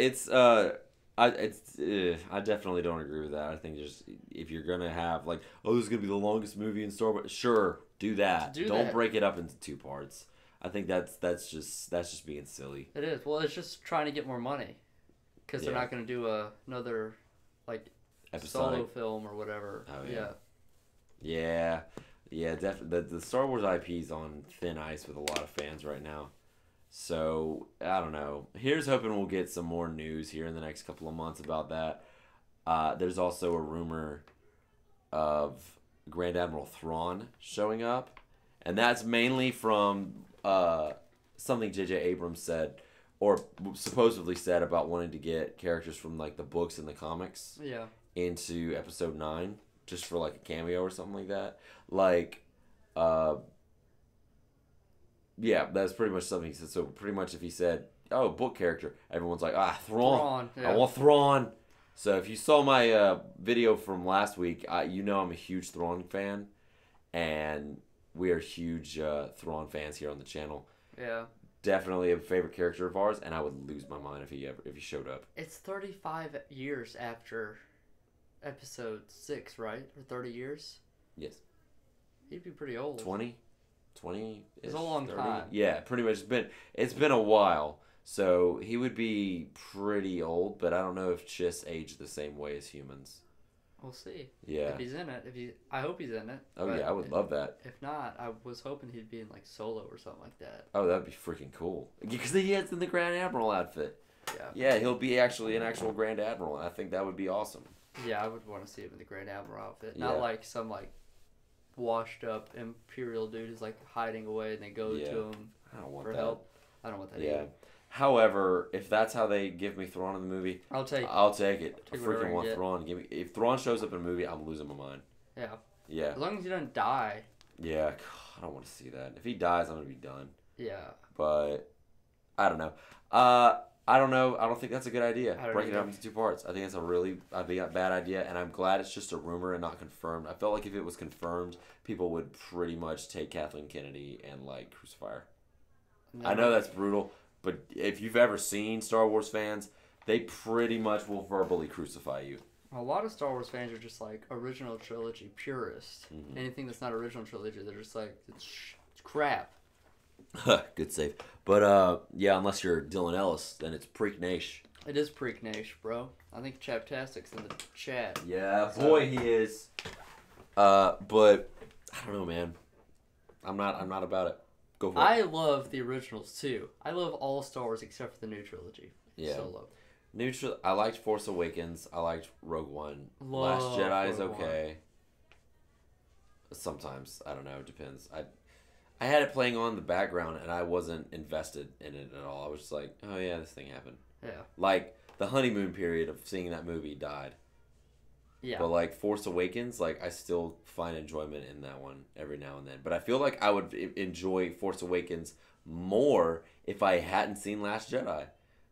[SPEAKER 1] I definitely don't agree with that. I think just if you're gonna have like, oh, this is gonna be the longest movie in Star Wars, sure, do that. Don't break it up into 2 parts. I think that's just being silly.
[SPEAKER 2] It is. Well, it's just trying to get more money, because they're not gonna do another like
[SPEAKER 1] episodic
[SPEAKER 2] solo film or whatever.
[SPEAKER 1] Oh yeah. Yeah, definitely. The Star Wars IP is on thin ice with a lot of fans right now. So, I don't know. Here's hoping we'll get some more news here in the next couple of months about that. There's also a rumor of Grand Admiral Thrawn showing up. And that's mainly from something J.J. Abrams said, or supposedly said, about wanting to get characters from like the books and the comics into Episode 9. Just for like a cameo or something like that. Like, yeah, that's pretty much something he said. So pretty much if he said, oh, book character, everyone's like, Thrawn. I want Thrawn. So if you saw my video from last week, you know I'm a huge Thrawn fan. And we are huge Thrawn fans here on the channel.
[SPEAKER 2] Yeah.
[SPEAKER 1] Definitely a favorite character of ours, and I would lose my mind if he showed up.
[SPEAKER 2] It's 35 years after Episode 6, right? Or 30 years?
[SPEAKER 1] Yes.
[SPEAKER 2] He'd be pretty old.
[SPEAKER 1] 20?
[SPEAKER 2] It's a long
[SPEAKER 1] 30?
[SPEAKER 2] time.
[SPEAKER 1] Yeah, pretty much. It's been a while. So he would be pretty old, but I don't know if Chiss aged the same way as humans.
[SPEAKER 2] We'll see.
[SPEAKER 1] Yeah.
[SPEAKER 2] If he's in it. I hope he's in it.
[SPEAKER 1] Oh yeah, I would love that.
[SPEAKER 2] If not, I was hoping he'd be in like Solo or something like that.
[SPEAKER 1] Oh, that'd be freaking cool. Because he is in the Grand Admiral outfit.
[SPEAKER 2] Yeah.
[SPEAKER 1] Yeah, he'll be actually an actual Grand Admiral, and I think that would be awesome.
[SPEAKER 2] Yeah, I would want to see him in the Grand Admiral outfit. Not like some like washed up Imperial dude who's like hiding away and they go to him for help. I don't want that either.
[SPEAKER 1] However, if that's how they give me Thrawn in the movie,
[SPEAKER 2] I'll take
[SPEAKER 1] it. I freaking want Thrawn. If Thrawn shows up in a movie, I'm losing my mind.
[SPEAKER 2] Yeah.
[SPEAKER 1] Yeah.
[SPEAKER 2] As long as he doesn't die.
[SPEAKER 1] Yeah, I don't want to see that. If he dies, I'm gonna be done.
[SPEAKER 2] Yeah.
[SPEAKER 1] But I don't know. I don't know. I don't think that's a good idea. Breaking it up into 2 parts. I think that's a bad idea, and I'm glad it's just a rumor and not confirmed. I felt like if it was confirmed, people would pretty much take Kathleen Kennedy and like crucify her. No. I know that's brutal, but if you've ever seen Star Wars fans, they pretty much will verbally crucify you.
[SPEAKER 2] A lot of Star Wars fans are just like original trilogy purists. Mm-hmm. Anything that's not original trilogy, they're just like it's crap.
[SPEAKER 1] Good save. But yeah, unless you're Dylan Ellis, then it's Preak Naish.
[SPEAKER 2] It is Preak Naish, bro. I think Chaptastic's in the chat.
[SPEAKER 1] Yeah, boy, he is. But I don't know, man. I'm not about it. Go for it.
[SPEAKER 2] I love the originals too. I love all Star Wars except for the new trilogy.
[SPEAKER 1] Yeah.
[SPEAKER 2] Solo.
[SPEAKER 1] I liked Force Awakens. I liked Rogue One.
[SPEAKER 2] Love
[SPEAKER 1] Last Jedi is
[SPEAKER 2] Rogue
[SPEAKER 1] okay. Sometimes I don't know. It depends. I had it playing on in the background and I wasn't invested in it at all. I was just like, oh yeah, this thing happened.
[SPEAKER 2] Yeah.
[SPEAKER 1] Like the honeymoon period of seeing that movie died.
[SPEAKER 2] Yeah.
[SPEAKER 1] But like Force Awakens, like I still find enjoyment in that one every now and then. But I feel like I would enjoy Force Awakens more if I hadn't seen Last Jedi.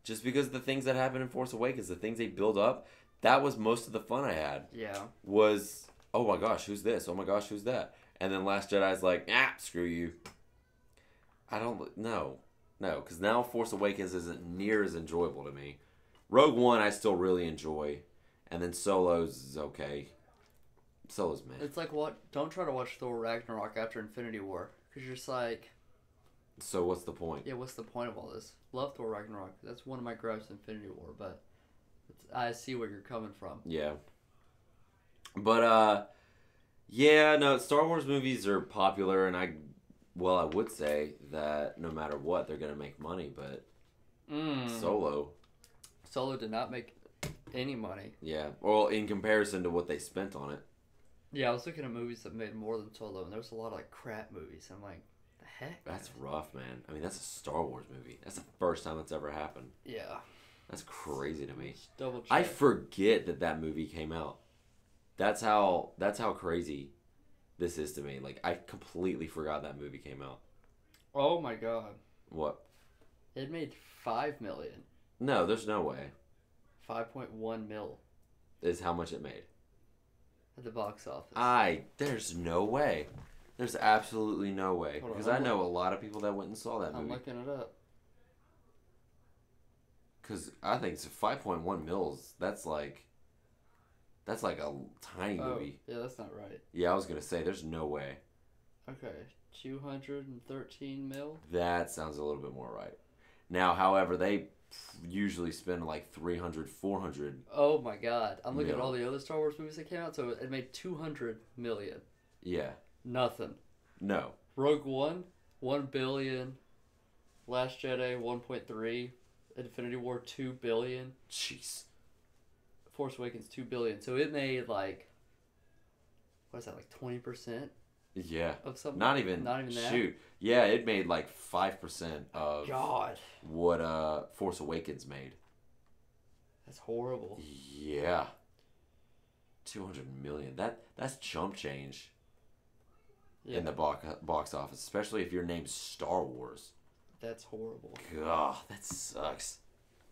[SPEAKER 1] Just because the things that happen in Force Awakens, the things they build up, that was most of the fun I had.
[SPEAKER 2] Yeah.
[SPEAKER 1] Was, oh my gosh, who's this? Oh my gosh, who's that? And then Last Jedi's like, screw you. I don't, no, because now Force Awakens isn't near as enjoyable to me. Rogue One I still really enjoy. And then Solo's is okay. Solo's meh.
[SPEAKER 2] It's like, don't try to watch Thor Ragnarok after Infinity War. Because you're just like...
[SPEAKER 1] So what's the point?
[SPEAKER 2] Yeah, what's the point of all this? Love Thor Ragnarok. That's one of my gripes in Infinity War, but I see where you're coming from.
[SPEAKER 1] Yeah. But, yeah, no, Star Wars movies are popular, and I would say that no matter what, they're going to make money, but Solo
[SPEAKER 2] did not make any money.
[SPEAKER 1] Yeah, well, in comparison to what they spent on it.
[SPEAKER 2] Yeah, I was looking at movies that made more than Solo, and there was a lot of like crap movies. I'm like, the heck?
[SPEAKER 1] That's rough, man. I mean, that's a Star Wars movie. That's the first time that's ever happened.
[SPEAKER 2] Yeah.
[SPEAKER 1] That's crazy to me.
[SPEAKER 2] Just double check.
[SPEAKER 1] I forget that movie came out. That's how crazy this is to me. Like, I completely forgot that movie came out.
[SPEAKER 2] Oh my god.
[SPEAKER 1] What?
[SPEAKER 2] It made $5 million.
[SPEAKER 1] No, there's no way.
[SPEAKER 2] 5.1 mil.
[SPEAKER 1] Is how much it made.
[SPEAKER 2] At the box office.
[SPEAKER 1] There's no way. There's absolutely no way. Because I know a lot of people that went and saw that movie.
[SPEAKER 2] I'm looking it up.
[SPEAKER 1] Because I think it's 5.1 mils. That's like a tiny movie.
[SPEAKER 2] Yeah, that's not right.
[SPEAKER 1] Yeah, I was going to say, there's no way.
[SPEAKER 2] Okay. 213 mil?
[SPEAKER 1] That sounds a little bit more right. Now, however, they usually spend like 300, 400.
[SPEAKER 2] Oh my god. I'm looking at all the other Star Wars movies that came out, so it made 200 million.
[SPEAKER 1] Yeah.
[SPEAKER 2] Nothing.
[SPEAKER 1] No.
[SPEAKER 2] Rogue One, 1 billion. Last Jedi, 1.3. Infinity War, 2 billion.
[SPEAKER 1] Jeez.
[SPEAKER 2] Force Awakens, 2 billion. So it made like, what is that, like 20%?
[SPEAKER 1] Yeah.
[SPEAKER 2] Of something?
[SPEAKER 1] Not even that. Shoot. Yeah, it made like 5% of what Force Awakens made.
[SPEAKER 2] That's horrible.
[SPEAKER 1] Yeah. 200 million. That's chump change. Yeah. In the box office, especially if your name's Star Wars.
[SPEAKER 2] That's horrible.
[SPEAKER 1] God, that sucks.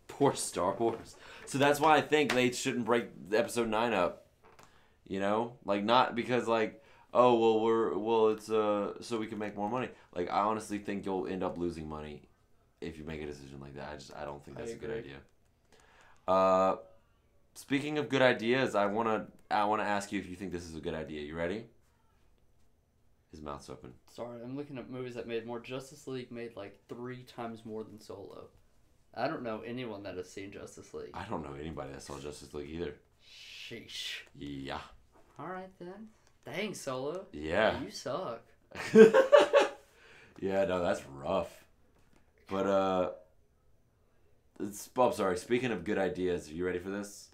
[SPEAKER 1] Poor Star Wars. So that's why I think they shouldn't break Episode 9 up. You know? Like, not because, like, oh, it's so we can make more money. Like, I honestly think you'll end up losing money if you make a decision like that. I don't think that's a good idea. Speaking of good ideas, I wanna ask you if you think this is a good idea. You ready? His mouth's open.
[SPEAKER 2] Sorry, I'm looking at movies that made more. Justice League made like 3 times more than Solo. I don't know anyone that has seen Justice League.
[SPEAKER 1] I don't know anybody that saw Justice League either.
[SPEAKER 2] Sheesh.
[SPEAKER 1] Yeah.
[SPEAKER 2] Alright then. Dang, Solo.
[SPEAKER 1] Yeah.
[SPEAKER 2] You suck.
[SPEAKER 1] Yeah, no, that's rough. But, I'm sorry, speaking of good ideas, are you ready for this?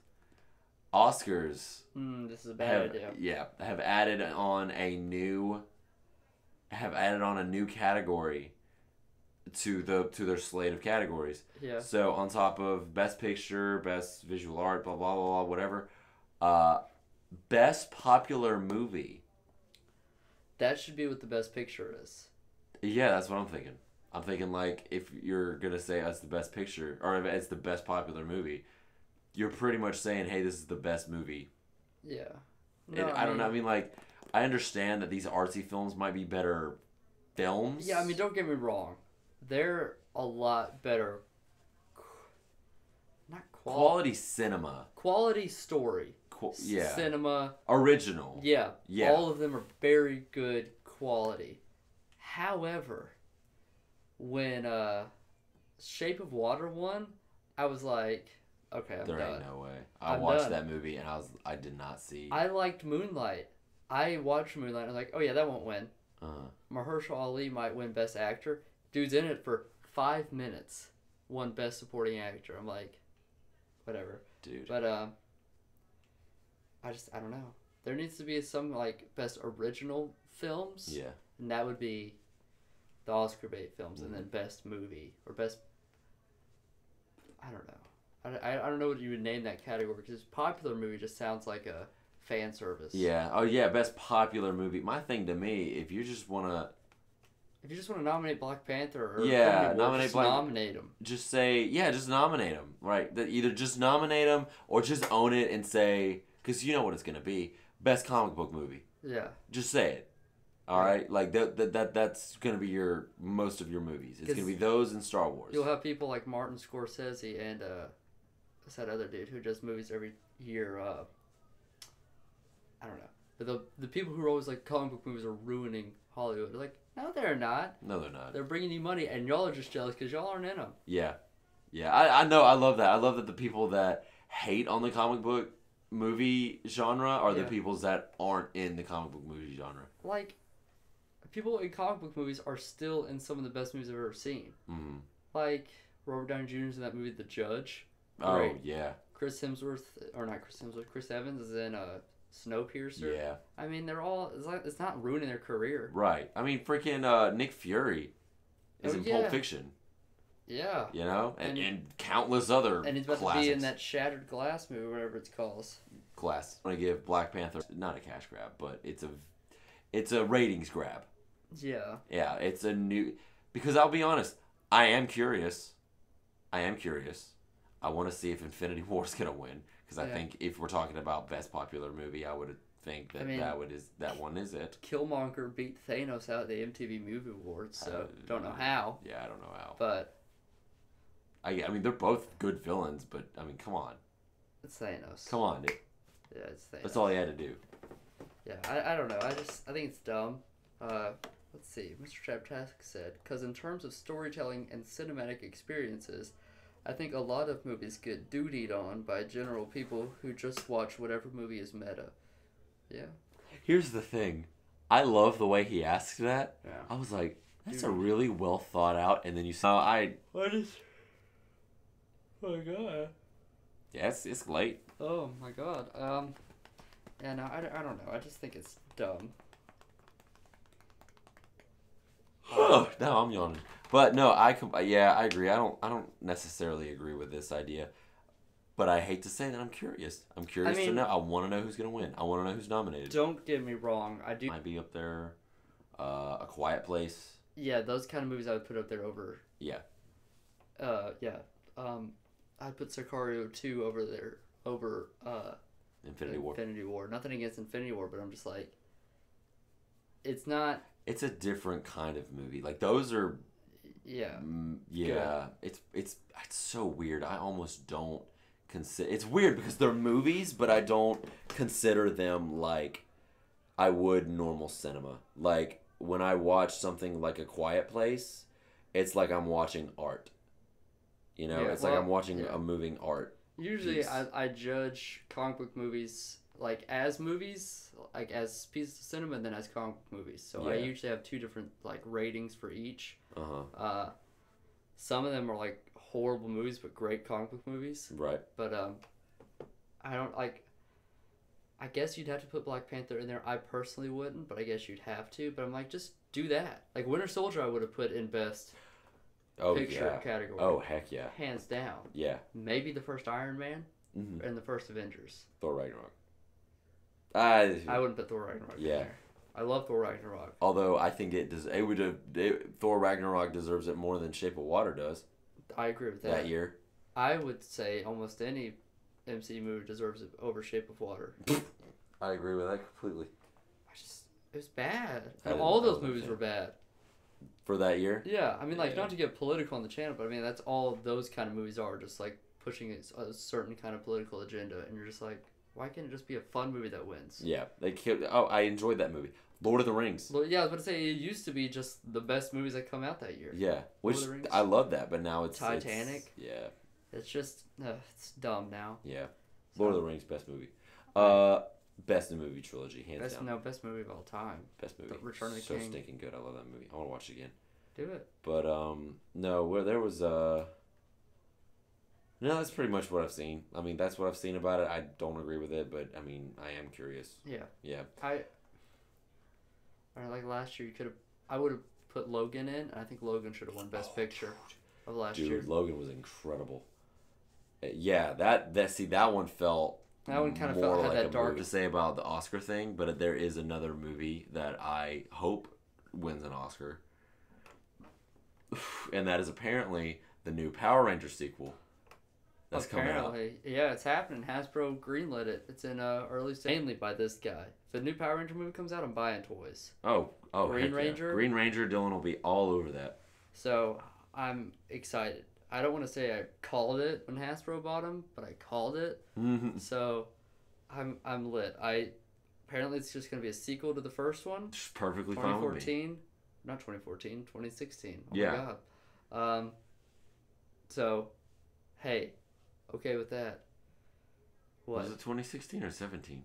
[SPEAKER 1] Oscars.
[SPEAKER 2] This is a bad idea.
[SPEAKER 1] Yeah, have added on a new category to their slate of categories.
[SPEAKER 2] Yeah.
[SPEAKER 1] So on top of Best Picture, Best Visual Art, blah blah blah, whatever, Best Popular Movie.
[SPEAKER 2] That should be what the Best Picture is.
[SPEAKER 1] Yeah, that's what I'm thinking. I'm thinking like if you're gonna say that's the Best Picture or if it's the Best Popular Movie, you're pretty much saying, hey, this is the best movie.
[SPEAKER 2] Yeah.
[SPEAKER 1] No, I don't know. I mean, like, I understand that these artsy films might be better films.
[SPEAKER 2] Yeah, I mean, don't get me wrong. They're a lot better. Not
[SPEAKER 1] quality cinema.
[SPEAKER 2] Quality story.
[SPEAKER 1] Yeah.
[SPEAKER 2] Cinema.
[SPEAKER 1] Original.
[SPEAKER 2] Yeah. All of them are very good quality. However, when Shape of Water won, I was like, okay, I'm done.
[SPEAKER 1] There ain't no way. I watched that movie and I did not see.
[SPEAKER 2] I liked Moonlight. I watched Moonlight and I was like, oh yeah, that won't win. Mahershala Ali might win Best Actor. Dude's in it for 5 minutes. Won Best Supporting Actor. I'm like, whatever.
[SPEAKER 1] Dude.
[SPEAKER 2] But I don't know. There needs to be some like Best Original Films.
[SPEAKER 1] Yeah.
[SPEAKER 2] And that would be the Oscar bait films, and then Best Movie or Best. I don't know. I don't know what you would name that category because popular movie just sounds like a fan service.
[SPEAKER 1] Yeah. Oh yeah. Best popular movie. My thing to me, if you just want to
[SPEAKER 2] nominate Black Panther or nominate them.
[SPEAKER 1] Just say just nominate them. Right. That either just nominate them or just own it and say, because you know what it's gonna be. Best comic book movie.
[SPEAKER 2] Yeah.
[SPEAKER 1] Just say it. All right, like that's gonna be most of your movies. It's gonna be those and Star Wars.
[SPEAKER 2] You'll have people like Martin Scorsese and what's that other dude who does movies every year? I don't know, but the people who are always like comic book movies are ruining Hollywood. They're like, no, they're not.
[SPEAKER 1] No, they're not.
[SPEAKER 2] They're bringing you money, and y'all are just jealous because y'all aren't in them.
[SPEAKER 1] Yeah, I know. I love that. I love that the people that hate on the comic book movie genre are the people that aren't in the comic book movie genre.
[SPEAKER 2] Like. People in comic book movies are still in some of the best movies I've ever seen. Mm-hmm. Like Robert Downey Jr.'s in that movie The Judge.
[SPEAKER 1] Oh, yeah.
[SPEAKER 2] Chris Evans is in Snowpiercer.
[SPEAKER 1] Yeah.
[SPEAKER 2] I mean, they're all, it's not ruining their career.
[SPEAKER 1] Right. I mean, freaking Nick Fury is in Pulp Fiction.
[SPEAKER 2] Yeah.
[SPEAKER 1] You know? And countless other
[SPEAKER 2] And he's about
[SPEAKER 1] classics.
[SPEAKER 2] to be in that Shattered Glass movie, whatever it's called.
[SPEAKER 1] Glass. I'm going to give Black Panther, not a cash grab, but it's a ratings grab.
[SPEAKER 2] Yeah.
[SPEAKER 1] Yeah, it's a new... Because I'll be honest, I am curious. I want to see if Infinity War's going to win. Because I think if we're talking about best popular movie, I would think that that one is it.
[SPEAKER 2] Killmonger beat Thanos out at the MTV Movie Awards, so don't know how.
[SPEAKER 1] Yeah, I don't know how.
[SPEAKER 2] But...
[SPEAKER 1] I mean, they're both good villains, but, I mean, come on.
[SPEAKER 2] It's Thanos.
[SPEAKER 1] Come on, dude.
[SPEAKER 2] Yeah, it's Thanos.
[SPEAKER 1] That's all he had to do.
[SPEAKER 2] Yeah, I don't know. I think it's dumb. Let's see. Mr. Chaptask said, because in terms of storytelling and cinematic experiences, I think a lot of movies get dudied on by general people who just watch whatever movie is meta. Yeah.
[SPEAKER 1] Here's the thing. I love the way he asked that.
[SPEAKER 2] Yeah.
[SPEAKER 1] I was like, that's a really well thought out. And then you saw,
[SPEAKER 2] What is... Oh my god.
[SPEAKER 1] Yeah, it's late.
[SPEAKER 2] Oh my god. Yeah, no, I don't know. I just think it's dumb.
[SPEAKER 1] Now I'm yawning. But no, I agree. I don't necessarily agree with this idea. But I hate to say that I'm curious. I'm curious to know. I want to know who's going to win. I want to know who's nominated.
[SPEAKER 2] Don't get me wrong. I do.
[SPEAKER 1] Might be up there. A Quiet Place.
[SPEAKER 2] Yeah, those kind of movies I would put up there over.
[SPEAKER 1] Yeah.
[SPEAKER 2] Yeah. I'd put Sicario 2 over there. Over,
[SPEAKER 1] Infinity War.
[SPEAKER 2] Infinity War. Nothing against Infinity War, but I'm just like... It's not...
[SPEAKER 1] It's a different kind of movie. Like, those are...
[SPEAKER 2] Yeah.
[SPEAKER 1] Yeah. It's so weird. I almost don't consider... It's weird because they're movies, but I don't consider them like I would normal cinema. Like, when I watch something like A Quiet Place, it's like I'm watching art. You know? It's like I'm watching a moving art.
[SPEAKER 2] Usually, I judge comic book movies... like as movies, like as pieces of cinema, and then as comic book movies. So I usually have two different like ratings for each. Some of them are like horrible movies, but great comic book movies.
[SPEAKER 1] Right.
[SPEAKER 2] But I don't like. I guess you'd have to put Black Panther in there. I personally wouldn't, but I guess you'd have to. But I'm like, just do that. Like Winter Soldier, I would have put in best picture category.
[SPEAKER 1] Oh heck yeah.
[SPEAKER 2] Hands down.
[SPEAKER 1] Yeah.
[SPEAKER 2] Maybe the first Iron Man and the first Avengers.
[SPEAKER 1] Thor Ragnarok.
[SPEAKER 2] I wouldn't put Thor Ragnarok in there. I love Thor Ragnarok.
[SPEAKER 1] Although I think Thor Ragnarok deserves it more than Shape of Water does.
[SPEAKER 2] I agree with that.
[SPEAKER 1] That year.
[SPEAKER 2] I would say almost any MCU movie deserves it over Shape of Water.
[SPEAKER 1] I agree with that completely.
[SPEAKER 2] It was bad. All those movies were bad.
[SPEAKER 1] For that year?
[SPEAKER 2] Yeah, I mean, like, not to get political on the channel, but I mean, that's all those kind of movies are, just like pushing a certain kind of political agenda, and you're just like, why can't it just be a fun movie that wins?
[SPEAKER 1] Yeah, they killed. Oh, I enjoyed that movie. Lord of the Rings.
[SPEAKER 2] Well, yeah, I was about to say it used to be just the best movies that come out that year.
[SPEAKER 1] Yeah, which I love that, but now it's
[SPEAKER 2] Titanic.
[SPEAKER 1] Yeah,
[SPEAKER 2] it's just it's dumb now.
[SPEAKER 1] Yeah, Lord of the Rings, best movie. Best movie trilogy, hands down.
[SPEAKER 2] No, best movie of all time.
[SPEAKER 1] Best movie.
[SPEAKER 2] Return of the King.
[SPEAKER 1] So stinking good. I love that movie. I want to watch it again.
[SPEAKER 2] Do it.
[SPEAKER 1] But no, where there was no, that's pretty much what I've seen. I mean, that's what I've seen about it. I don't agree with it, but I mean, I am curious.
[SPEAKER 2] Yeah.
[SPEAKER 1] Yeah.
[SPEAKER 2] Like last year, I would have put Logan in, and I think Logan should have won Best Picture of last year.
[SPEAKER 1] Dude, Logan was incredible. Yeah, that one felt.
[SPEAKER 2] That one kind of
[SPEAKER 1] more
[SPEAKER 2] had
[SPEAKER 1] like
[SPEAKER 2] that dark.
[SPEAKER 1] To say about the Oscar thing, but there is another movie that I hope wins an Oscar, and that is apparently the new Power Rangers sequel. That's coming out.
[SPEAKER 2] Yeah, it's happening. Hasbro greenlit it. It's in early stage. Mainly by this guy. If the new Power Ranger movie comes out, I'm buying toys.
[SPEAKER 1] Oh,
[SPEAKER 2] Green Ranger.
[SPEAKER 1] Yeah. Green Ranger. Dylan will be all over that.
[SPEAKER 2] So I'm excited. I don't want to say I called it when Hasbro bought him, but I called it.
[SPEAKER 1] Mm-hmm.
[SPEAKER 2] So I'm lit. Apparently it's just gonna be a sequel to the first one.
[SPEAKER 1] Just perfectly fine with me.
[SPEAKER 2] 2014, not 2014, 2016. Oh
[SPEAKER 1] yeah.
[SPEAKER 2] My God. So, hey. Okay with that. What?
[SPEAKER 1] Was it 2016 or 17?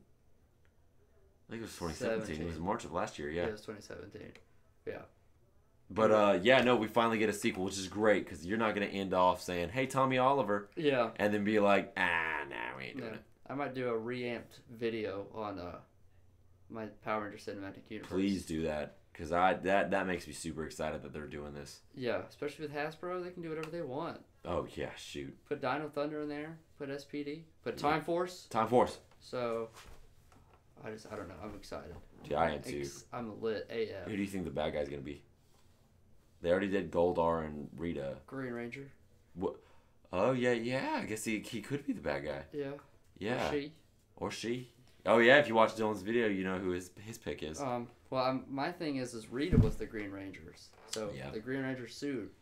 [SPEAKER 1] I think it was 2017.
[SPEAKER 2] 17.
[SPEAKER 1] It was March of last year, yeah.
[SPEAKER 2] Yeah, it was 2017. Yeah.
[SPEAKER 1] But, we finally get a sequel, which is great, because you're not going to end off saying, hey, Tommy Oliver.
[SPEAKER 2] Yeah.
[SPEAKER 1] And then be like, nah, we ain't doing it.
[SPEAKER 2] I might do a reamped video on my Power Ranger Cinematic Universe.
[SPEAKER 1] Please do that, because that makes me super excited that they're doing this.
[SPEAKER 2] Yeah, especially with Hasbro, they can do whatever they want.
[SPEAKER 1] Oh, yeah, shoot.
[SPEAKER 2] Put Dino Thunder in there. Put SPD. Put Time Force.
[SPEAKER 1] Time Force.
[SPEAKER 2] So, I don't know. I'm excited.
[SPEAKER 1] Yeah, I am too.
[SPEAKER 2] I'm lit AF.
[SPEAKER 1] Who do you think the bad guy's going to be? They already did Goldar and Rita.
[SPEAKER 2] Green Ranger.
[SPEAKER 1] What? Oh, yeah. I guess he could be the bad guy.
[SPEAKER 2] Yeah.
[SPEAKER 1] Yeah.
[SPEAKER 2] Or she.
[SPEAKER 1] Oh, yeah, if you watch Dylan's video, you know who his pick is.
[SPEAKER 2] My thing is Rita was the Green Rangers. So,
[SPEAKER 1] yeah.
[SPEAKER 2] The Green Ranger suit,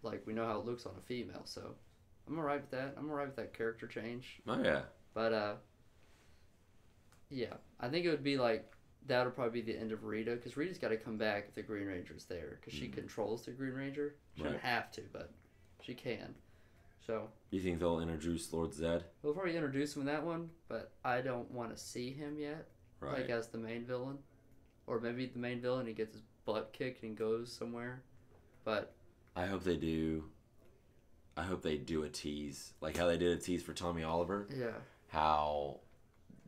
[SPEAKER 2] like, we know how it looks on a female, so I'm alright with that. I'm alright with that character change.
[SPEAKER 1] Oh, yeah.
[SPEAKER 2] But, yeah. I think it would be, like, that would probably be the end of Rita, because Rita's got to come back if the Green Ranger's there, because she controls the Green Ranger. She doesn't have to, but she can. So.
[SPEAKER 1] You think they'll introduce Lord Zed?
[SPEAKER 2] They'll probably introduce him in that one, but I don't want to see him yet.
[SPEAKER 1] Right.
[SPEAKER 2] Like, as the main villain. Or maybe the main villain, he gets his butt kicked and goes somewhere. But.
[SPEAKER 1] I hope they do a tease. Like how they did a tease for Tommy Oliver.
[SPEAKER 2] Yeah.
[SPEAKER 1] How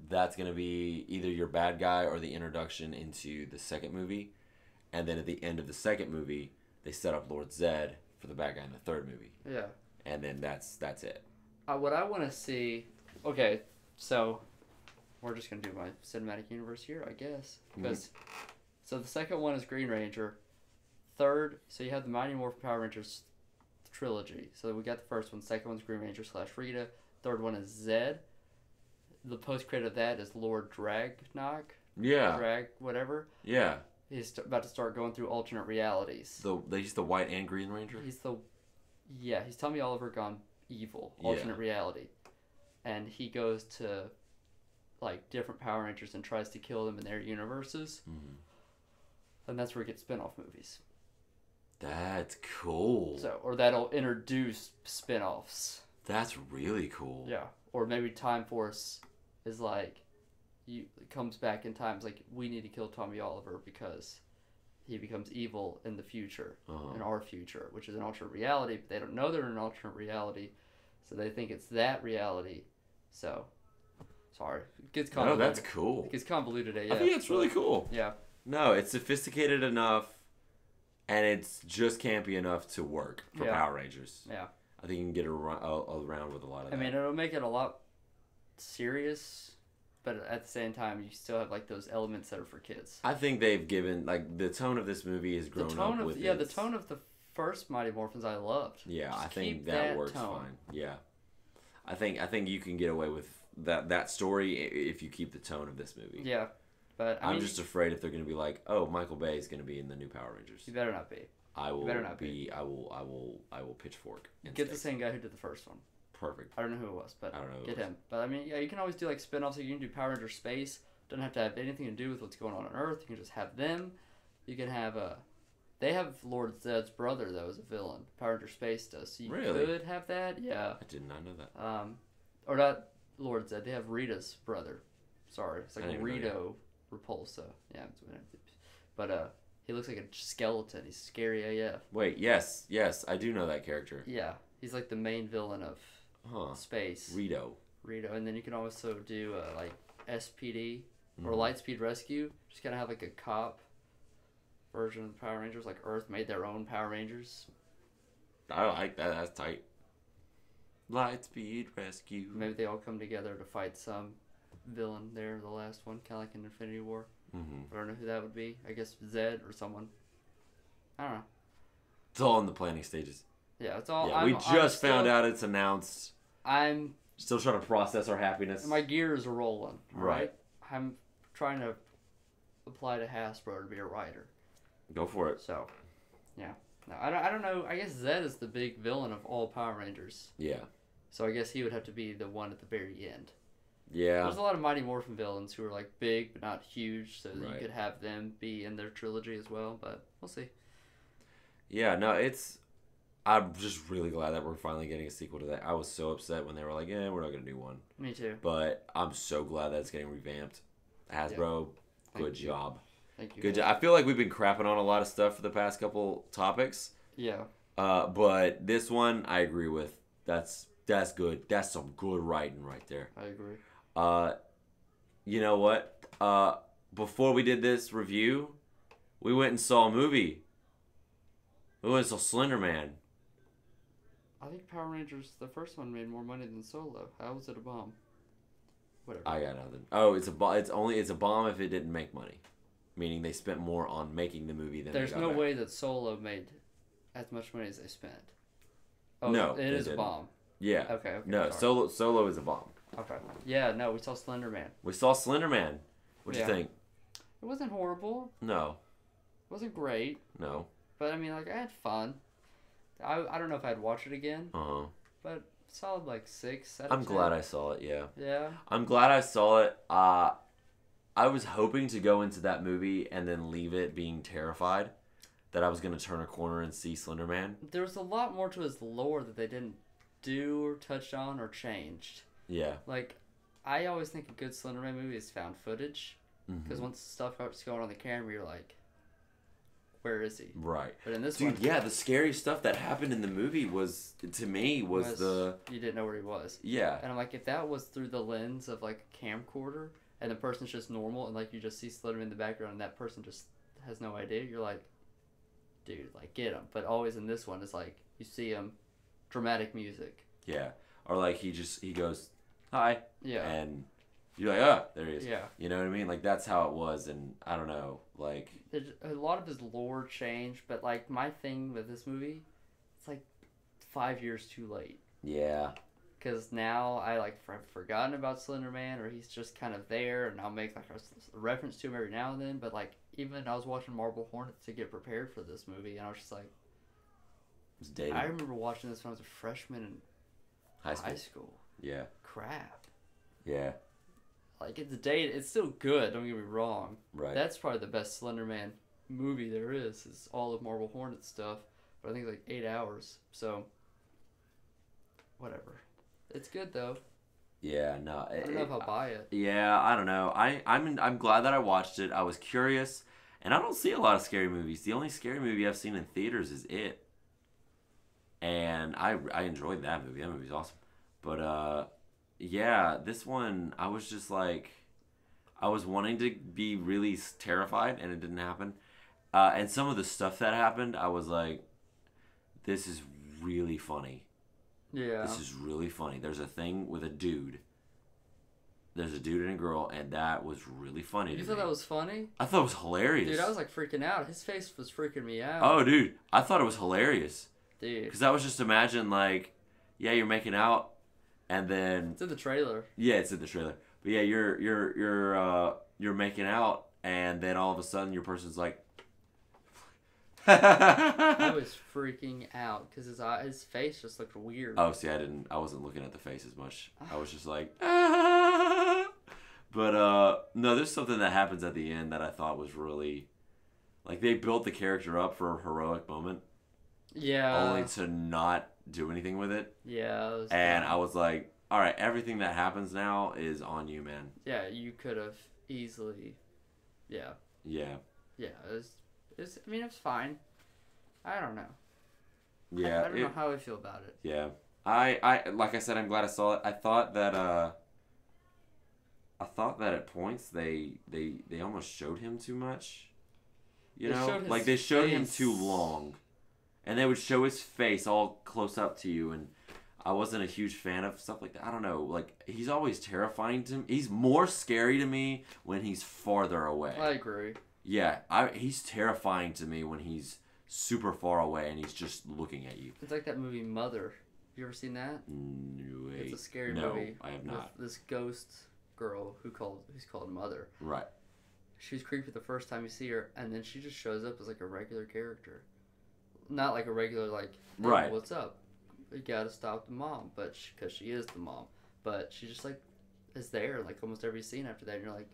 [SPEAKER 1] that's going to be either your bad guy or the introduction into the second movie. And then at the end of the second movie, they set up Lord Zed for the bad guy in the third movie.
[SPEAKER 2] Yeah.
[SPEAKER 1] And then that's it.
[SPEAKER 2] What I want to see... Okay, so we're just going to do my cinematic universe here, I guess. Because So the second one is Green Ranger. Third, so you have the Mighty Morphin Power Rangers trilogy. So we got the first one. Second one's Green Ranger / Rita. Third one is Zed. The post-credit of that is Lord Dragnok.
[SPEAKER 1] Yeah.
[SPEAKER 2] Whatever.
[SPEAKER 1] Yeah.
[SPEAKER 2] He's about to start going through alternate realities.
[SPEAKER 1] He's the White and Green Ranger?
[SPEAKER 2] He's Tommy Oliver gone evil. Alternate reality. And he goes to, like, different Power Rangers and tries to kill them in their universes. Mm-hmm. And that's where we get spin-off movies.
[SPEAKER 1] That's cool.
[SPEAKER 2] Or that'll introduce spin-offs.
[SPEAKER 1] That's really cool.
[SPEAKER 2] Yeah. Or maybe Time Force is like, comes back in time. It's like, we need to kill Tommy Oliver because he becomes evil in the future, in our future, which is an alternate reality. But they don't know they're in an alternate reality, so they think it's that reality. So, sorry. It gets convoluted.
[SPEAKER 1] No, that's cool.
[SPEAKER 2] It gets convoluted.
[SPEAKER 1] I think it's really cool.
[SPEAKER 2] Yeah.
[SPEAKER 1] No, it's sophisticated enough, and it's just campy enough to work for Power Rangers.
[SPEAKER 2] Yeah.
[SPEAKER 1] I think you can get around with a lot of that.
[SPEAKER 2] I mean, it'll make it a lot serious, but at the same time, you still have, like, those elements that are for kids.
[SPEAKER 1] I think they've given, like, the tone of this movie has grown up with
[SPEAKER 2] the tone of the first Mighty Morphins I loved.
[SPEAKER 1] Yeah,
[SPEAKER 2] Just
[SPEAKER 1] I think that works fine. Yeah. I think you can get away with that story if you keep the tone of this movie.
[SPEAKER 2] Yeah. But
[SPEAKER 1] I'm just afraid if they're going to be like, oh, Michael Bay is going to be in the new Power Rangers.
[SPEAKER 2] You better not be.
[SPEAKER 1] I will pitchfork.
[SPEAKER 2] Get the same guy who did the first one.
[SPEAKER 1] Perfect.
[SPEAKER 2] I don't know who it was, but
[SPEAKER 1] I don't know.
[SPEAKER 2] Get him. But I mean, yeah, you can always do like spin-offs. Like you can do Power Rangers Space. Doesn't have to have anything to do with what's going on Earth. You can just have them. You can have they have Lord Zed's brother though as a villain. Power Rangers Space does. So you could have that. Yeah.
[SPEAKER 1] I did not know that.
[SPEAKER 2] Or not Lord Zed. They have Rita's brother. Sorry, it's like Rito Repulsa. Yeah, but he looks like a skeleton. He's scary AF.
[SPEAKER 1] Wait, yes, I do know that character.
[SPEAKER 2] Yeah, he's like the main villain of Space.
[SPEAKER 1] Rito,
[SPEAKER 2] and then you can also do like SPD or Lightspeed Rescue. Just kind of have like a cop version of the Power Rangers. Like Earth made their own Power Rangers.
[SPEAKER 1] I like that. That's tight. Lightspeed Rescue.
[SPEAKER 2] Maybe they all come together to fight some villain there, the last one, kind of like in Infinity War. I don't know who that would be. I guess Zed or someone. I don't know.
[SPEAKER 1] It's all in the planning stages.
[SPEAKER 2] Yeah, it's all.
[SPEAKER 1] Yeah, we just found out it's announced.
[SPEAKER 2] I'm
[SPEAKER 1] still trying to process our happiness.
[SPEAKER 2] My gears are rolling.
[SPEAKER 1] Right.
[SPEAKER 2] I'm trying to apply to Hasbro to be a writer.
[SPEAKER 1] Go for it.
[SPEAKER 2] So, yeah. No, I don't know. I guess Zed is the big villain of all Power Rangers.
[SPEAKER 1] Yeah.
[SPEAKER 2] So I guess he would have to be the one at the very end.
[SPEAKER 1] Yeah.
[SPEAKER 2] There's a lot of Mighty Morphin villains who are like big but not huge, so that you could have them be in their trilogy as well, but we'll see.
[SPEAKER 1] Yeah, no, I'm just really glad that we're finally getting a sequel to that. I was so upset when they were like, yeah, we're not going to do one.
[SPEAKER 2] Me too.
[SPEAKER 1] But I'm so glad that it's getting revamped. Hasbro, good job.
[SPEAKER 2] Thank you.
[SPEAKER 1] Good job. I feel like we've been crapping on a lot of stuff for the past couple topics.
[SPEAKER 2] Yeah.
[SPEAKER 1] But this one, I agree with. That's good. That's some good writing right there.
[SPEAKER 2] I agree.
[SPEAKER 1] You know what? Before we did this review, we went and saw a movie. We went and saw Slender Man.
[SPEAKER 2] I think Power Rangers, the first one, made more money than Solo. How was it a bomb? Whatever.
[SPEAKER 1] I got nothing. Oh, it's a bomb if it didn't make money, meaning they spent more on making the movie than.
[SPEAKER 2] There's no way that Solo made as much money as they spent. Oh,
[SPEAKER 1] no,
[SPEAKER 2] it is a bomb.
[SPEAKER 1] Yeah.
[SPEAKER 2] Okay.
[SPEAKER 1] No,
[SPEAKER 2] sorry.
[SPEAKER 1] Solo is a bomb.
[SPEAKER 2] Okay. Yeah, no, we saw Slender Man.
[SPEAKER 1] We saw Slender Man. What'd you think?
[SPEAKER 2] It wasn't horrible.
[SPEAKER 1] No.
[SPEAKER 2] It wasn't great.
[SPEAKER 1] No.
[SPEAKER 2] But I mean, like, I had fun. I don't know if I'd watch it again. But solid like 6 out of 10.
[SPEAKER 1] I'm glad I saw it. Yeah.
[SPEAKER 2] Yeah.
[SPEAKER 1] I'm glad I saw it. I was hoping to go into that movie and then leave it being terrified that I was gonna turn a corner and see Slender Man.
[SPEAKER 2] There was a lot more to his lore that they didn't do or touch on or changed.
[SPEAKER 1] Yeah.
[SPEAKER 2] Like, I always think a good Slender Man movie is found footage. Because once stuff starts going on the camera, you're like, where is he?
[SPEAKER 1] Right.
[SPEAKER 2] But in this
[SPEAKER 1] one,
[SPEAKER 2] one,
[SPEAKER 1] the scary stuff that happened in the movie was the
[SPEAKER 2] you didn't know where he was.
[SPEAKER 1] Yeah.
[SPEAKER 2] And I'm like, if that was through the lens of like a camcorder and the person's just normal and like you just see Slender in the background and that person just has no idea, you're like, dude, like get him. But always in this one, it's like you see him, dramatic music.
[SPEAKER 1] Yeah. Or like he goes, hi.
[SPEAKER 2] Yeah.
[SPEAKER 1] And you're like, oh, there he is.
[SPEAKER 2] Yeah.
[SPEAKER 1] You know what I mean? Like, that's how it was, and I don't know, like...
[SPEAKER 2] A lot of his lore changed, but, like, my thing with this movie, it's, like, 5 years too late.
[SPEAKER 1] Yeah.
[SPEAKER 2] Because now I've forgotten about Slender Man, or he's just kind of there, and I'll make, like, a reference to him every now and then, but, like, even I was watching Marble Hornets to get prepared for this movie, and I was just like...
[SPEAKER 1] It's dated.
[SPEAKER 2] I remember watching this when I was a freshman in high school.
[SPEAKER 1] Yeah.
[SPEAKER 2] Crap.
[SPEAKER 1] Yeah.
[SPEAKER 2] Like, it's dated. It's still good, don't get me wrong.
[SPEAKER 1] Right.
[SPEAKER 2] That's probably the best Slender Man movie there is all of Marble Hornet stuff. But I think it's like 8 hours. So, whatever. It's good, though.
[SPEAKER 1] Yeah, no.
[SPEAKER 2] I don't know if I'll buy it.
[SPEAKER 1] Yeah, I don't know. I'm glad that I watched it. I was curious. And I don't see a lot of scary movies. The only scary movie I've seen in theaters is It. And I enjoyed that movie. That movie's awesome. But, yeah, this one, I was just like, I was wanting to be really terrified, and it didn't happen. And some of the stuff that happened, I was like, this is really funny.
[SPEAKER 2] Yeah.
[SPEAKER 1] This is really funny. There's a thing with a dude. There's a dude and a girl, and that was really funny to me.
[SPEAKER 2] You thought that was funny?
[SPEAKER 1] I thought it was hilarious.
[SPEAKER 2] Dude, I was like freaking out. His face was freaking me out.
[SPEAKER 1] Oh, dude, I thought it was hilarious.
[SPEAKER 2] Dude.
[SPEAKER 1] Because I was just imagine, like, yeah, you're making out. And then
[SPEAKER 2] it's in the trailer.
[SPEAKER 1] Yeah, it's in the trailer. But yeah, you're making out, and then all of a sudden your person's like,
[SPEAKER 2] I was freaking out because his face just looked weird.
[SPEAKER 1] Oh, see, I wasn't looking at the face as much. I was just like, ah! But, no, there's something that happens at the end that I thought was really, like, they built the character up for a heroic moment.
[SPEAKER 2] Yeah.
[SPEAKER 1] Only to not do anything with it.
[SPEAKER 2] Yeah.
[SPEAKER 1] And I was like, all right, everything that happens now is on you, man.
[SPEAKER 2] Yeah, you could have easily, yeah.
[SPEAKER 1] Yeah.
[SPEAKER 2] Yeah, it was, I mean, it was fine. I don't know.
[SPEAKER 1] Yeah.
[SPEAKER 2] I don't know how I feel about it.
[SPEAKER 1] Yeah. I like I said, I'm glad I saw it. I thought that at points they almost showed him too much. You know? Like they showed him too long. And they would show his face all close up to you, and I wasn't a huge fan of stuff like that. I don't know. Like, he's always terrifying to me. He's more scary to me when he's farther away.
[SPEAKER 2] I agree.
[SPEAKER 1] Yeah, he's terrifying to me when he's super far away and he's just looking at you.
[SPEAKER 2] It's like that movie Mother. You ever seen that?
[SPEAKER 1] No,
[SPEAKER 2] it's a scary
[SPEAKER 1] no,
[SPEAKER 2] movie.
[SPEAKER 1] I have not.
[SPEAKER 2] With this ghost girl who's called Mother.
[SPEAKER 1] Right.
[SPEAKER 2] She's creepy the first time you see her, and then she just shows up as like a regular character. Not like a regular, like, hey,
[SPEAKER 1] right.
[SPEAKER 2] What's up? You gotta stop the mom, but because she is the mom. But she just, like, is there, like, almost every scene after that, and you're like,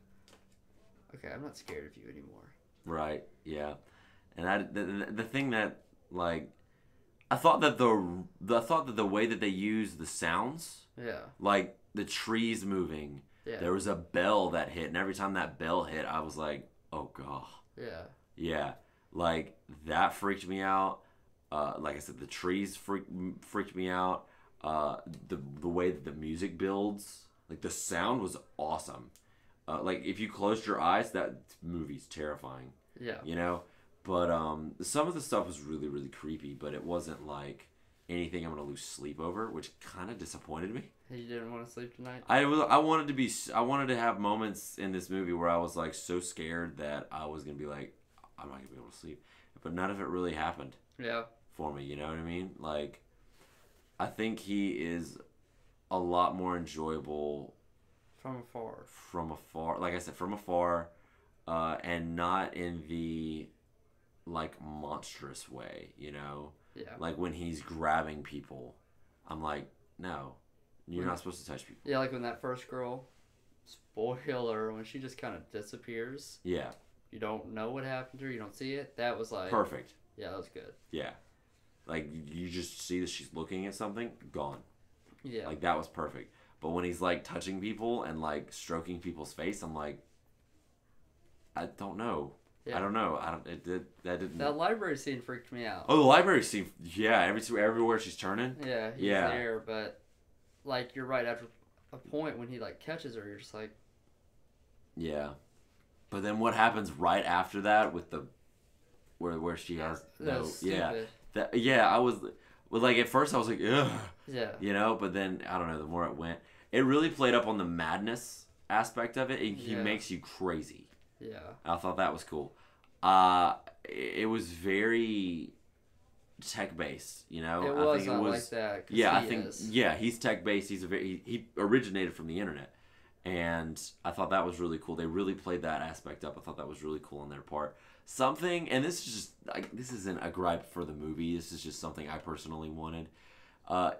[SPEAKER 2] okay, I'm not scared of you anymore.
[SPEAKER 1] Right, yeah. And the thing that, like, I thought that the way that they used the sounds,
[SPEAKER 2] yeah,
[SPEAKER 1] like, the trees moving,
[SPEAKER 2] yeah,
[SPEAKER 1] there was a bell that hit, and every time that bell hit, I was like, oh, God.
[SPEAKER 2] Yeah.
[SPEAKER 1] Yeah. Like, that freaked me out. Like I said, the trees freaked me out. The way that the music builds, like the sound was awesome. Like if you closed your eyes, that movie's terrifying.
[SPEAKER 2] Yeah.
[SPEAKER 1] You know, but some of the stuff was really really creepy, but it wasn't like anything I'm gonna lose sleep over, which kind of disappointed me.
[SPEAKER 2] You didn't want to sleep tonight?
[SPEAKER 1] I wanted to have moments in this movie where I was like so scared that I was gonna be like, I'm not gonna be able to sleep, but none of it really happened.
[SPEAKER 2] Yeah.
[SPEAKER 1] For me, you know what I mean? Like, I think he is a lot more enjoyable
[SPEAKER 2] from afar.
[SPEAKER 1] From afar, like I said, from afar, and not in the like monstrous way, you know?
[SPEAKER 2] Yeah.
[SPEAKER 1] Like when he's grabbing people, I'm like, no, you're not supposed to touch people.
[SPEAKER 2] Yeah, like when that first girl, spoiler, when she just kind of disappears.
[SPEAKER 1] Yeah.
[SPEAKER 2] You don't know what happened to her. You don't see it. That was like
[SPEAKER 1] perfect.
[SPEAKER 2] Yeah, that was good.
[SPEAKER 1] Yeah. Like, you just see that she's looking at something, gone.
[SPEAKER 2] Yeah.
[SPEAKER 1] Like, that was perfect. But when he's, like, touching people and, like, stroking people's face, I'm like, I don't know. Yeah. I don't know. That didn't...
[SPEAKER 2] That library scene freaked me out.
[SPEAKER 1] Oh, the library scene, yeah. Everywhere she's turning.
[SPEAKER 2] Yeah, he's there, but, like, you're right. After a point when he, like, catches her, you're just like...
[SPEAKER 1] Yeah. But then what happens right after that with the... Where she has... No, yeah. I was like at first I was like, ugh,
[SPEAKER 2] yeah,
[SPEAKER 1] you know, but then I don't know. The more it went, it really played up on the madness aspect of it. He makes you crazy.
[SPEAKER 2] Yeah,
[SPEAKER 1] I thought that was cool. It was very tech based, you know.
[SPEAKER 2] I think it was like that.
[SPEAKER 1] Yeah, he's tech based. He originated from the internet, and I thought that was really cool. They really played that aspect up. I thought that was really cool on their part. Something, and this is just like, this isn't a gripe for the movie. This is just something I personally wanted. I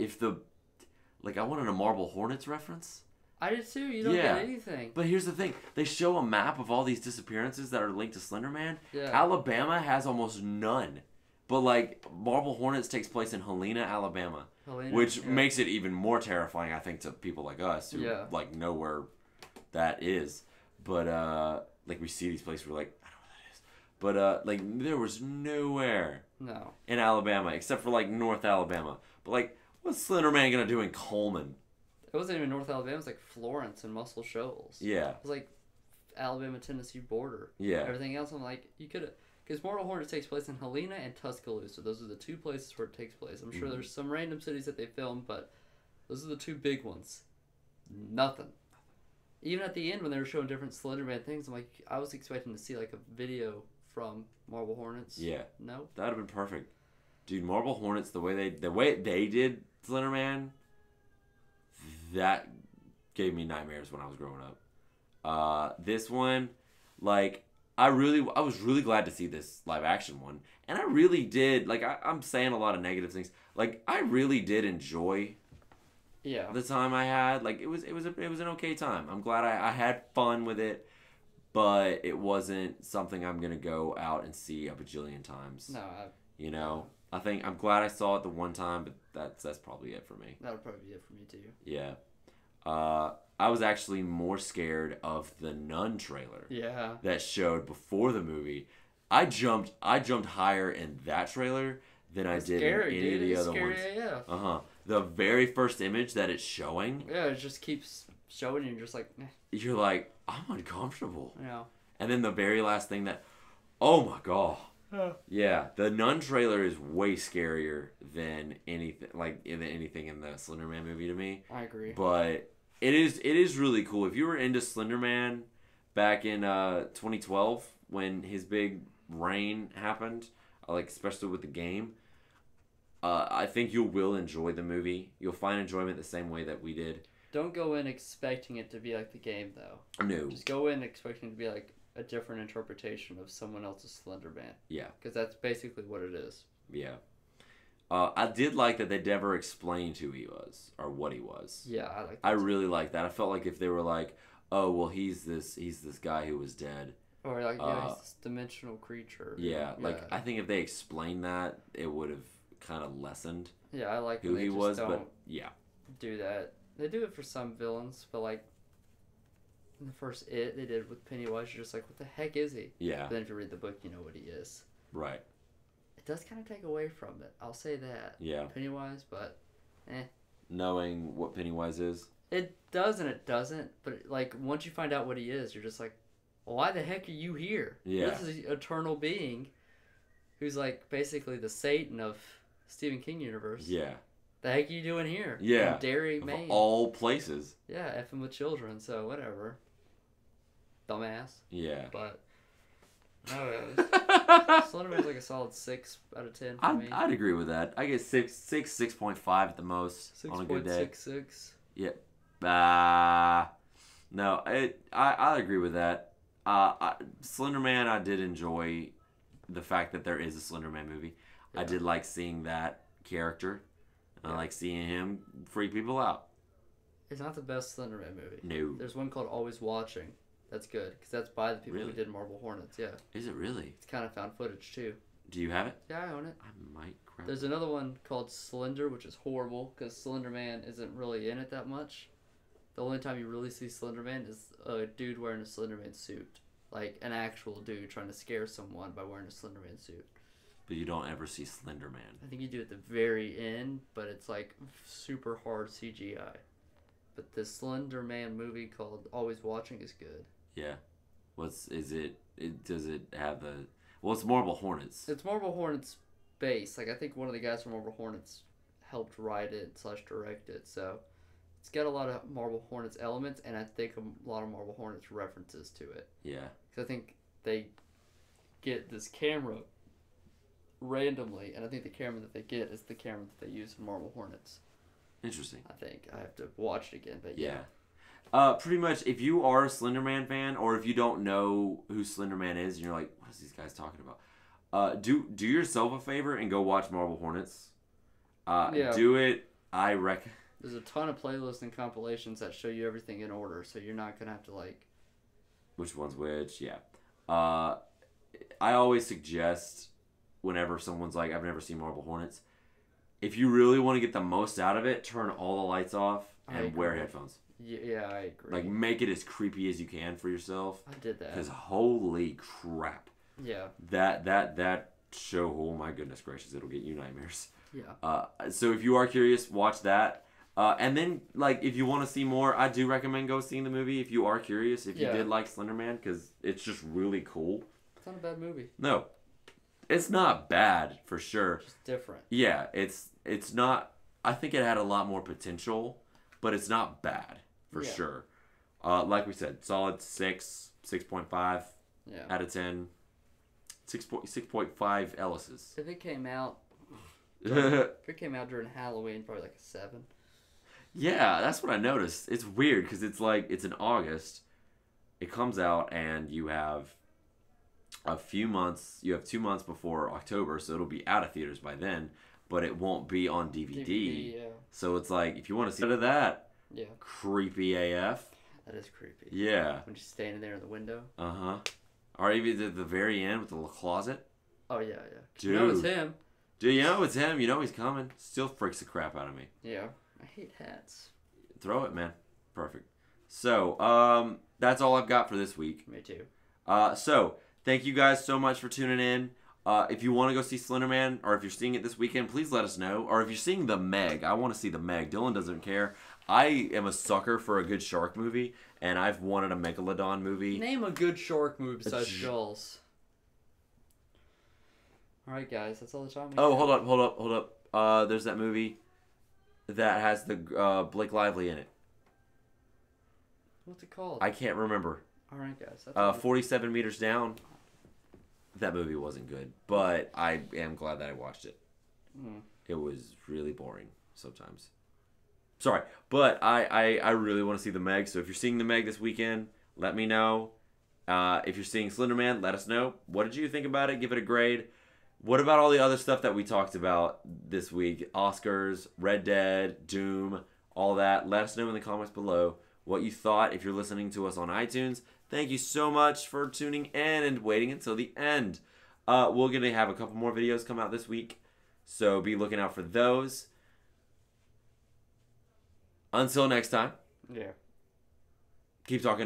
[SPEAKER 1] wanted a Marble Hornets reference.
[SPEAKER 2] I did too. You don't get anything.
[SPEAKER 1] But here's the thing: they show a map of all these disappearances that are linked to Slender Man.
[SPEAKER 2] Yeah.
[SPEAKER 1] Alabama has almost none. But like Marble Hornets takes place in Helena, Alabama, which makes it even more terrifying, I think, to people like us who like know where that is. But like we see these places, we're like, but, like, there was nowhere in Alabama except for, like, North Alabama. But, like, what's Slender Man going to do in Coleman?
[SPEAKER 2] It wasn't even North Alabama. It was, like, Florence and Muscle Shoals.
[SPEAKER 1] Yeah.
[SPEAKER 2] It was, like, Alabama-Tennessee border.
[SPEAKER 1] Yeah.
[SPEAKER 2] Everything else, I'm like, you could have... Because Marble Hornets takes place in Helena and Tuscaloosa. Those are the two places where it takes place. I'm sure there's some random cities that they filmed, but those are the two big ones. Nothing. Even at the end when they were showing different Slender Man things, I'm like, I was expecting to see, like, a video... from Marble Hornets.
[SPEAKER 1] Yeah.
[SPEAKER 2] No?
[SPEAKER 1] That would have been perfect. Dude, Marble Hornets, the way they did Slender Man, that gave me nightmares when I was growing up. This one, like, I was really glad to see this live action one, and I really did. Like I'm saying a lot of negative things. Like I really did enjoy the time I had. Like it was an okay time. I'm glad I had fun with it, but it wasn't something I'm gonna go out and see a bajillion times.
[SPEAKER 2] No,
[SPEAKER 1] you know. I think I'm glad I saw it the one time, but that's probably it for me.
[SPEAKER 2] That'll probably be it for me too.
[SPEAKER 1] Yeah. I was actually more scared of the Nun trailer.
[SPEAKER 2] Yeah.
[SPEAKER 1] That showed before the movie. I jumped higher in that trailer than I did in any of the other ones.
[SPEAKER 2] Yeah.
[SPEAKER 1] The very first image that it's showing.
[SPEAKER 2] Yeah, it just keeps showing you, just like.
[SPEAKER 1] You're like, I'm uncomfortable.
[SPEAKER 2] Yeah.
[SPEAKER 1] And then the very last thing that, oh my god. Yeah, the Nun trailer is way scarier than anything in the Slender Man movie to me.
[SPEAKER 2] I agree.
[SPEAKER 1] But it is really cool. If you were into Slender Man back in 2012 when his big reign happened, like especially with the game, I think you will enjoy the movie. You'll find enjoyment the same way that we did.
[SPEAKER 2] Don't go in expecting it to be like the game though.
[SPEAKER 1] No.
[SPEAKER 2] Just go in expecting it to be like a different interpretation of someone else's Slender Man.
[SPEAKER 1] Yeah.
[SPEAKER 2] Because that's basically what it is.
[SPEAKER 1] Yeah. I did like that they never explained who he was or what he was.
[SPEAKER 2] Yeah, I like that.
[SPEAKER 1] I really like that. I felt like if they were like, oh, well, he's this guy who was dead.
[SPEAKER 2] Or like, he's this dimensional creature.
[SPEAKER 1] Yeah, like, I think if they explained that, it would have kind of lessened
[SPEAKER 2] yeah, I like
[SPEAKER 1] who he was, but yeah.
[SPEAKER 2] Do that. They do it for some villains, but like, in the first they did with Pennywise, you're just like, what the heck is he?
[SPEAKER 1] Yeah.
[SPEAKER 2] But then if you read the book, you know what he is.
[SPEAKER 1] Right.
[SPEAKER 2] It does kind of take away from it. I'll say that.
[SPEAKER 1] Yeah.
[SPEAKER 2] Pennywise, but,
[SPEAKER 1] Knowing what Pennywise is?
[SPEAKER 2] It does and it doesn't, but like, once you find out what he is, you're just like, why the heck are you here?
[SPEAKER 1] Yeah.
[SPEAKER 2] This is an eternal being who's like basically the Satan of Stephen King universe.
[SPEAKER 1] Yeah.
[SPEAKER 2] The heck are you doing here?
[SPEAKER 1] Yeah.
[SPEAKER 2] In Derry, Maine.
[SPEAKER 1] Of all places.
[SPEAKER 2] Yeah, effing with children, so whatever. Dumbass.
[SPEAKER 1] Yeah.
[SPEAKER 2] But no, Slender Man's like a solid 6 out of 10 for me.
[SPEAKER 1] I'd agree with that. I get 6.5 at the most on a good day.
[SPEAKER 2] 6.66.
[SPEAKER 1] Yeah. No, I agree with that. Slender Man, I did enjoy the fact that there is a Slender Man movie. Yeah. I did like seeing that character. I like seeing him freak people out.
[SPEAKER 2] It's not the best Slender Man movie.
[SPEAKER 1] No.
[SPEAKER 2] There's one called Always Watching. That's good, because that's by the people who did Marble Hornets, yeah.
[SPEAKER 1] Is it really?
[SPEAKER 2] It's kind of found footage, too.
[SPEAKER 1] Do you have it?
[SPEAKER 2] Yeah, I own it.
[SPEAKER 1] I might grab
[SPEAKER 2] There's another one called Slender, which is horrible, because Slender Man isn't really in it that much. The only time you really see Slender Man is a dude wearing a Slender Man suit. Like, an actual dude trying to scare someone by wearing a Slender Man suit.
[SPEAKER 1] But you don't ever see Slender Man.
[SPEAKER 2] I think you do at the very end, but it's like super hard CGI. But the Slender Man movie called Always Watching is good.
[SPEAKER 1] Yeah. Does it have the... Well, it's Marble Hornets.
[SPEAKER 2] It's Marble Hornets base. Like, I think one of the guys from Marble Hornets helped write it / direct it, so... It's got a lot of Marble Hornets elements, and I think a lot of Marble Hornets references to it.
[SPEAKER 1] Yeah.
[SPEAKER 2] Because I think they get this camera randomly, and I think the camera that they get is the camera that they use in Marble Hornets.
[SPEAKER 1] Interesting.
[SPEAKER 2] I think. I have to watch it again, but yeah.
[SPEAKER 1] Pretty much, if you are a Slender Man fan, or if you don't know who Slender Man is, and you're like, what is these guys talking about? Do yourself a favor and go watch Marble Hornets. Do it. I reckon.
[SPEAKER 2] There's a ton of playlists and compilations that show you everything in order, so you're not gonna have to like.
[SPEAKER 1] Which one's which? Yeah. I always suggest whenever someone's like, I've never seen Marble Hornets. If you really want to get the most out of it, turn all the lights off and wear headphones.
[SPEAKER 2] Yeah, I agree.
[SPEAKER 1] Like, make it as creepy as you can for yourself.
[SPEAKER 2] I did that.
[SPEAKER 1] Because holy crap.
[SPEAKER 2] Yeah.
[SPEAKER 1] That show, oh my goodness gracious, it'll get you nightmares.
[SPEAKER 2] Yeah.
[SPEAKER 1] So if you are curious, watch that. And then, like, if you want to see more, I do recommend go seeing the movie if you are curious, if you did like Slender Man, because it's just really cool.
[SPEAKER 2] It's not a bad movie.
[SPEAKER 1] No. It's not bad, for sure.
[SPEAKER 2] Just different.
[SPEAKER 1] Yeah, it's not... I think it had a lot more potential, but it's not bad, for sure. Like we said, solid 6.5 out of 10. 6.5 Ellis's.
[SPEAKER 2] If it came out... if it came out during Halloween, probably like a 7.
[SPEAKER 1] Yeah, that's what I noticed. It's weird, because it's like, it's in August. It comes out, and you have a few months. You have 2 months before October, so it'll be out of theaters by then, but it won't be on DVD.
[SPEAKER 2] Yeah.
[SPEAKER 1] So it's like, if you want to see that,
[SPEAKER 2] Yeah.
[SPEAKER 1] creepy AF.
[SPEAKER 2] That is creepy.
[SPEAKER 1] Yeah.
[SPEAKER 2] When you're standing there in the window.
[SPEAKER 1] Uh-huh. Or even at the very end with the little closet.
[SPEAKER 2] Oh, yeah.
[SPEAKER 1] Dude.
[SPEAKER 2] You know it's him.
[SPEAKER 1] Dude, you know it's him. You know he's coming. Still freaks the crap out of me.
[SPEAKER 2] Yeah. I hate hats.
[SPEAKER 1] Throw it, man. Perfect. So, that's all I've got for this week.
[SPEAKER 2] Me too.
[SPEAKER 1] So, thank you guys so much for tuning in. If you want to go see Slender Man, or if you're seeing it this weekend, please let us know. Or if you're seeing The Meg, I want to see The Meg. Dylan doesn't care. I am a sucker for a good shark movie, and I've wanted a Megalodon movie.
[SPEAKER 2] Name a good shark movie besides Jaws. Alright, guys, that's all the time we have.
[SPEAKER 1] Hold up. There's that movie that has the Blake Lively in it.
[SPEAKER 2] What's it called?
[SPEAKER 1] I can't remember.
[SPEAKER 2] Alright, guys. That's
[SPEAKER 1] 47 Meters Down. That movie wasn't good, but I am glad that I watched it. It was really boring sometimes. Sorry, but I really want to see The Meg, so if you're seeing The Meg this weekend, let me know. If you're seeing Slender Man, let us know. What did you think about it? Give it a grade. What about all the other stuff that we talked about this week? Oscars, Red Dead, Doom, all that. Let us know in the comments below what you thought if you're listening to us on iTunes. Thank you so much for tuning in and waiting until the end. We're going to have a couple more videos come out this week, so be looking out for those. Until next time.
[SPEAKER 2] Yeah.
[SPEAKER 1] Keep talking.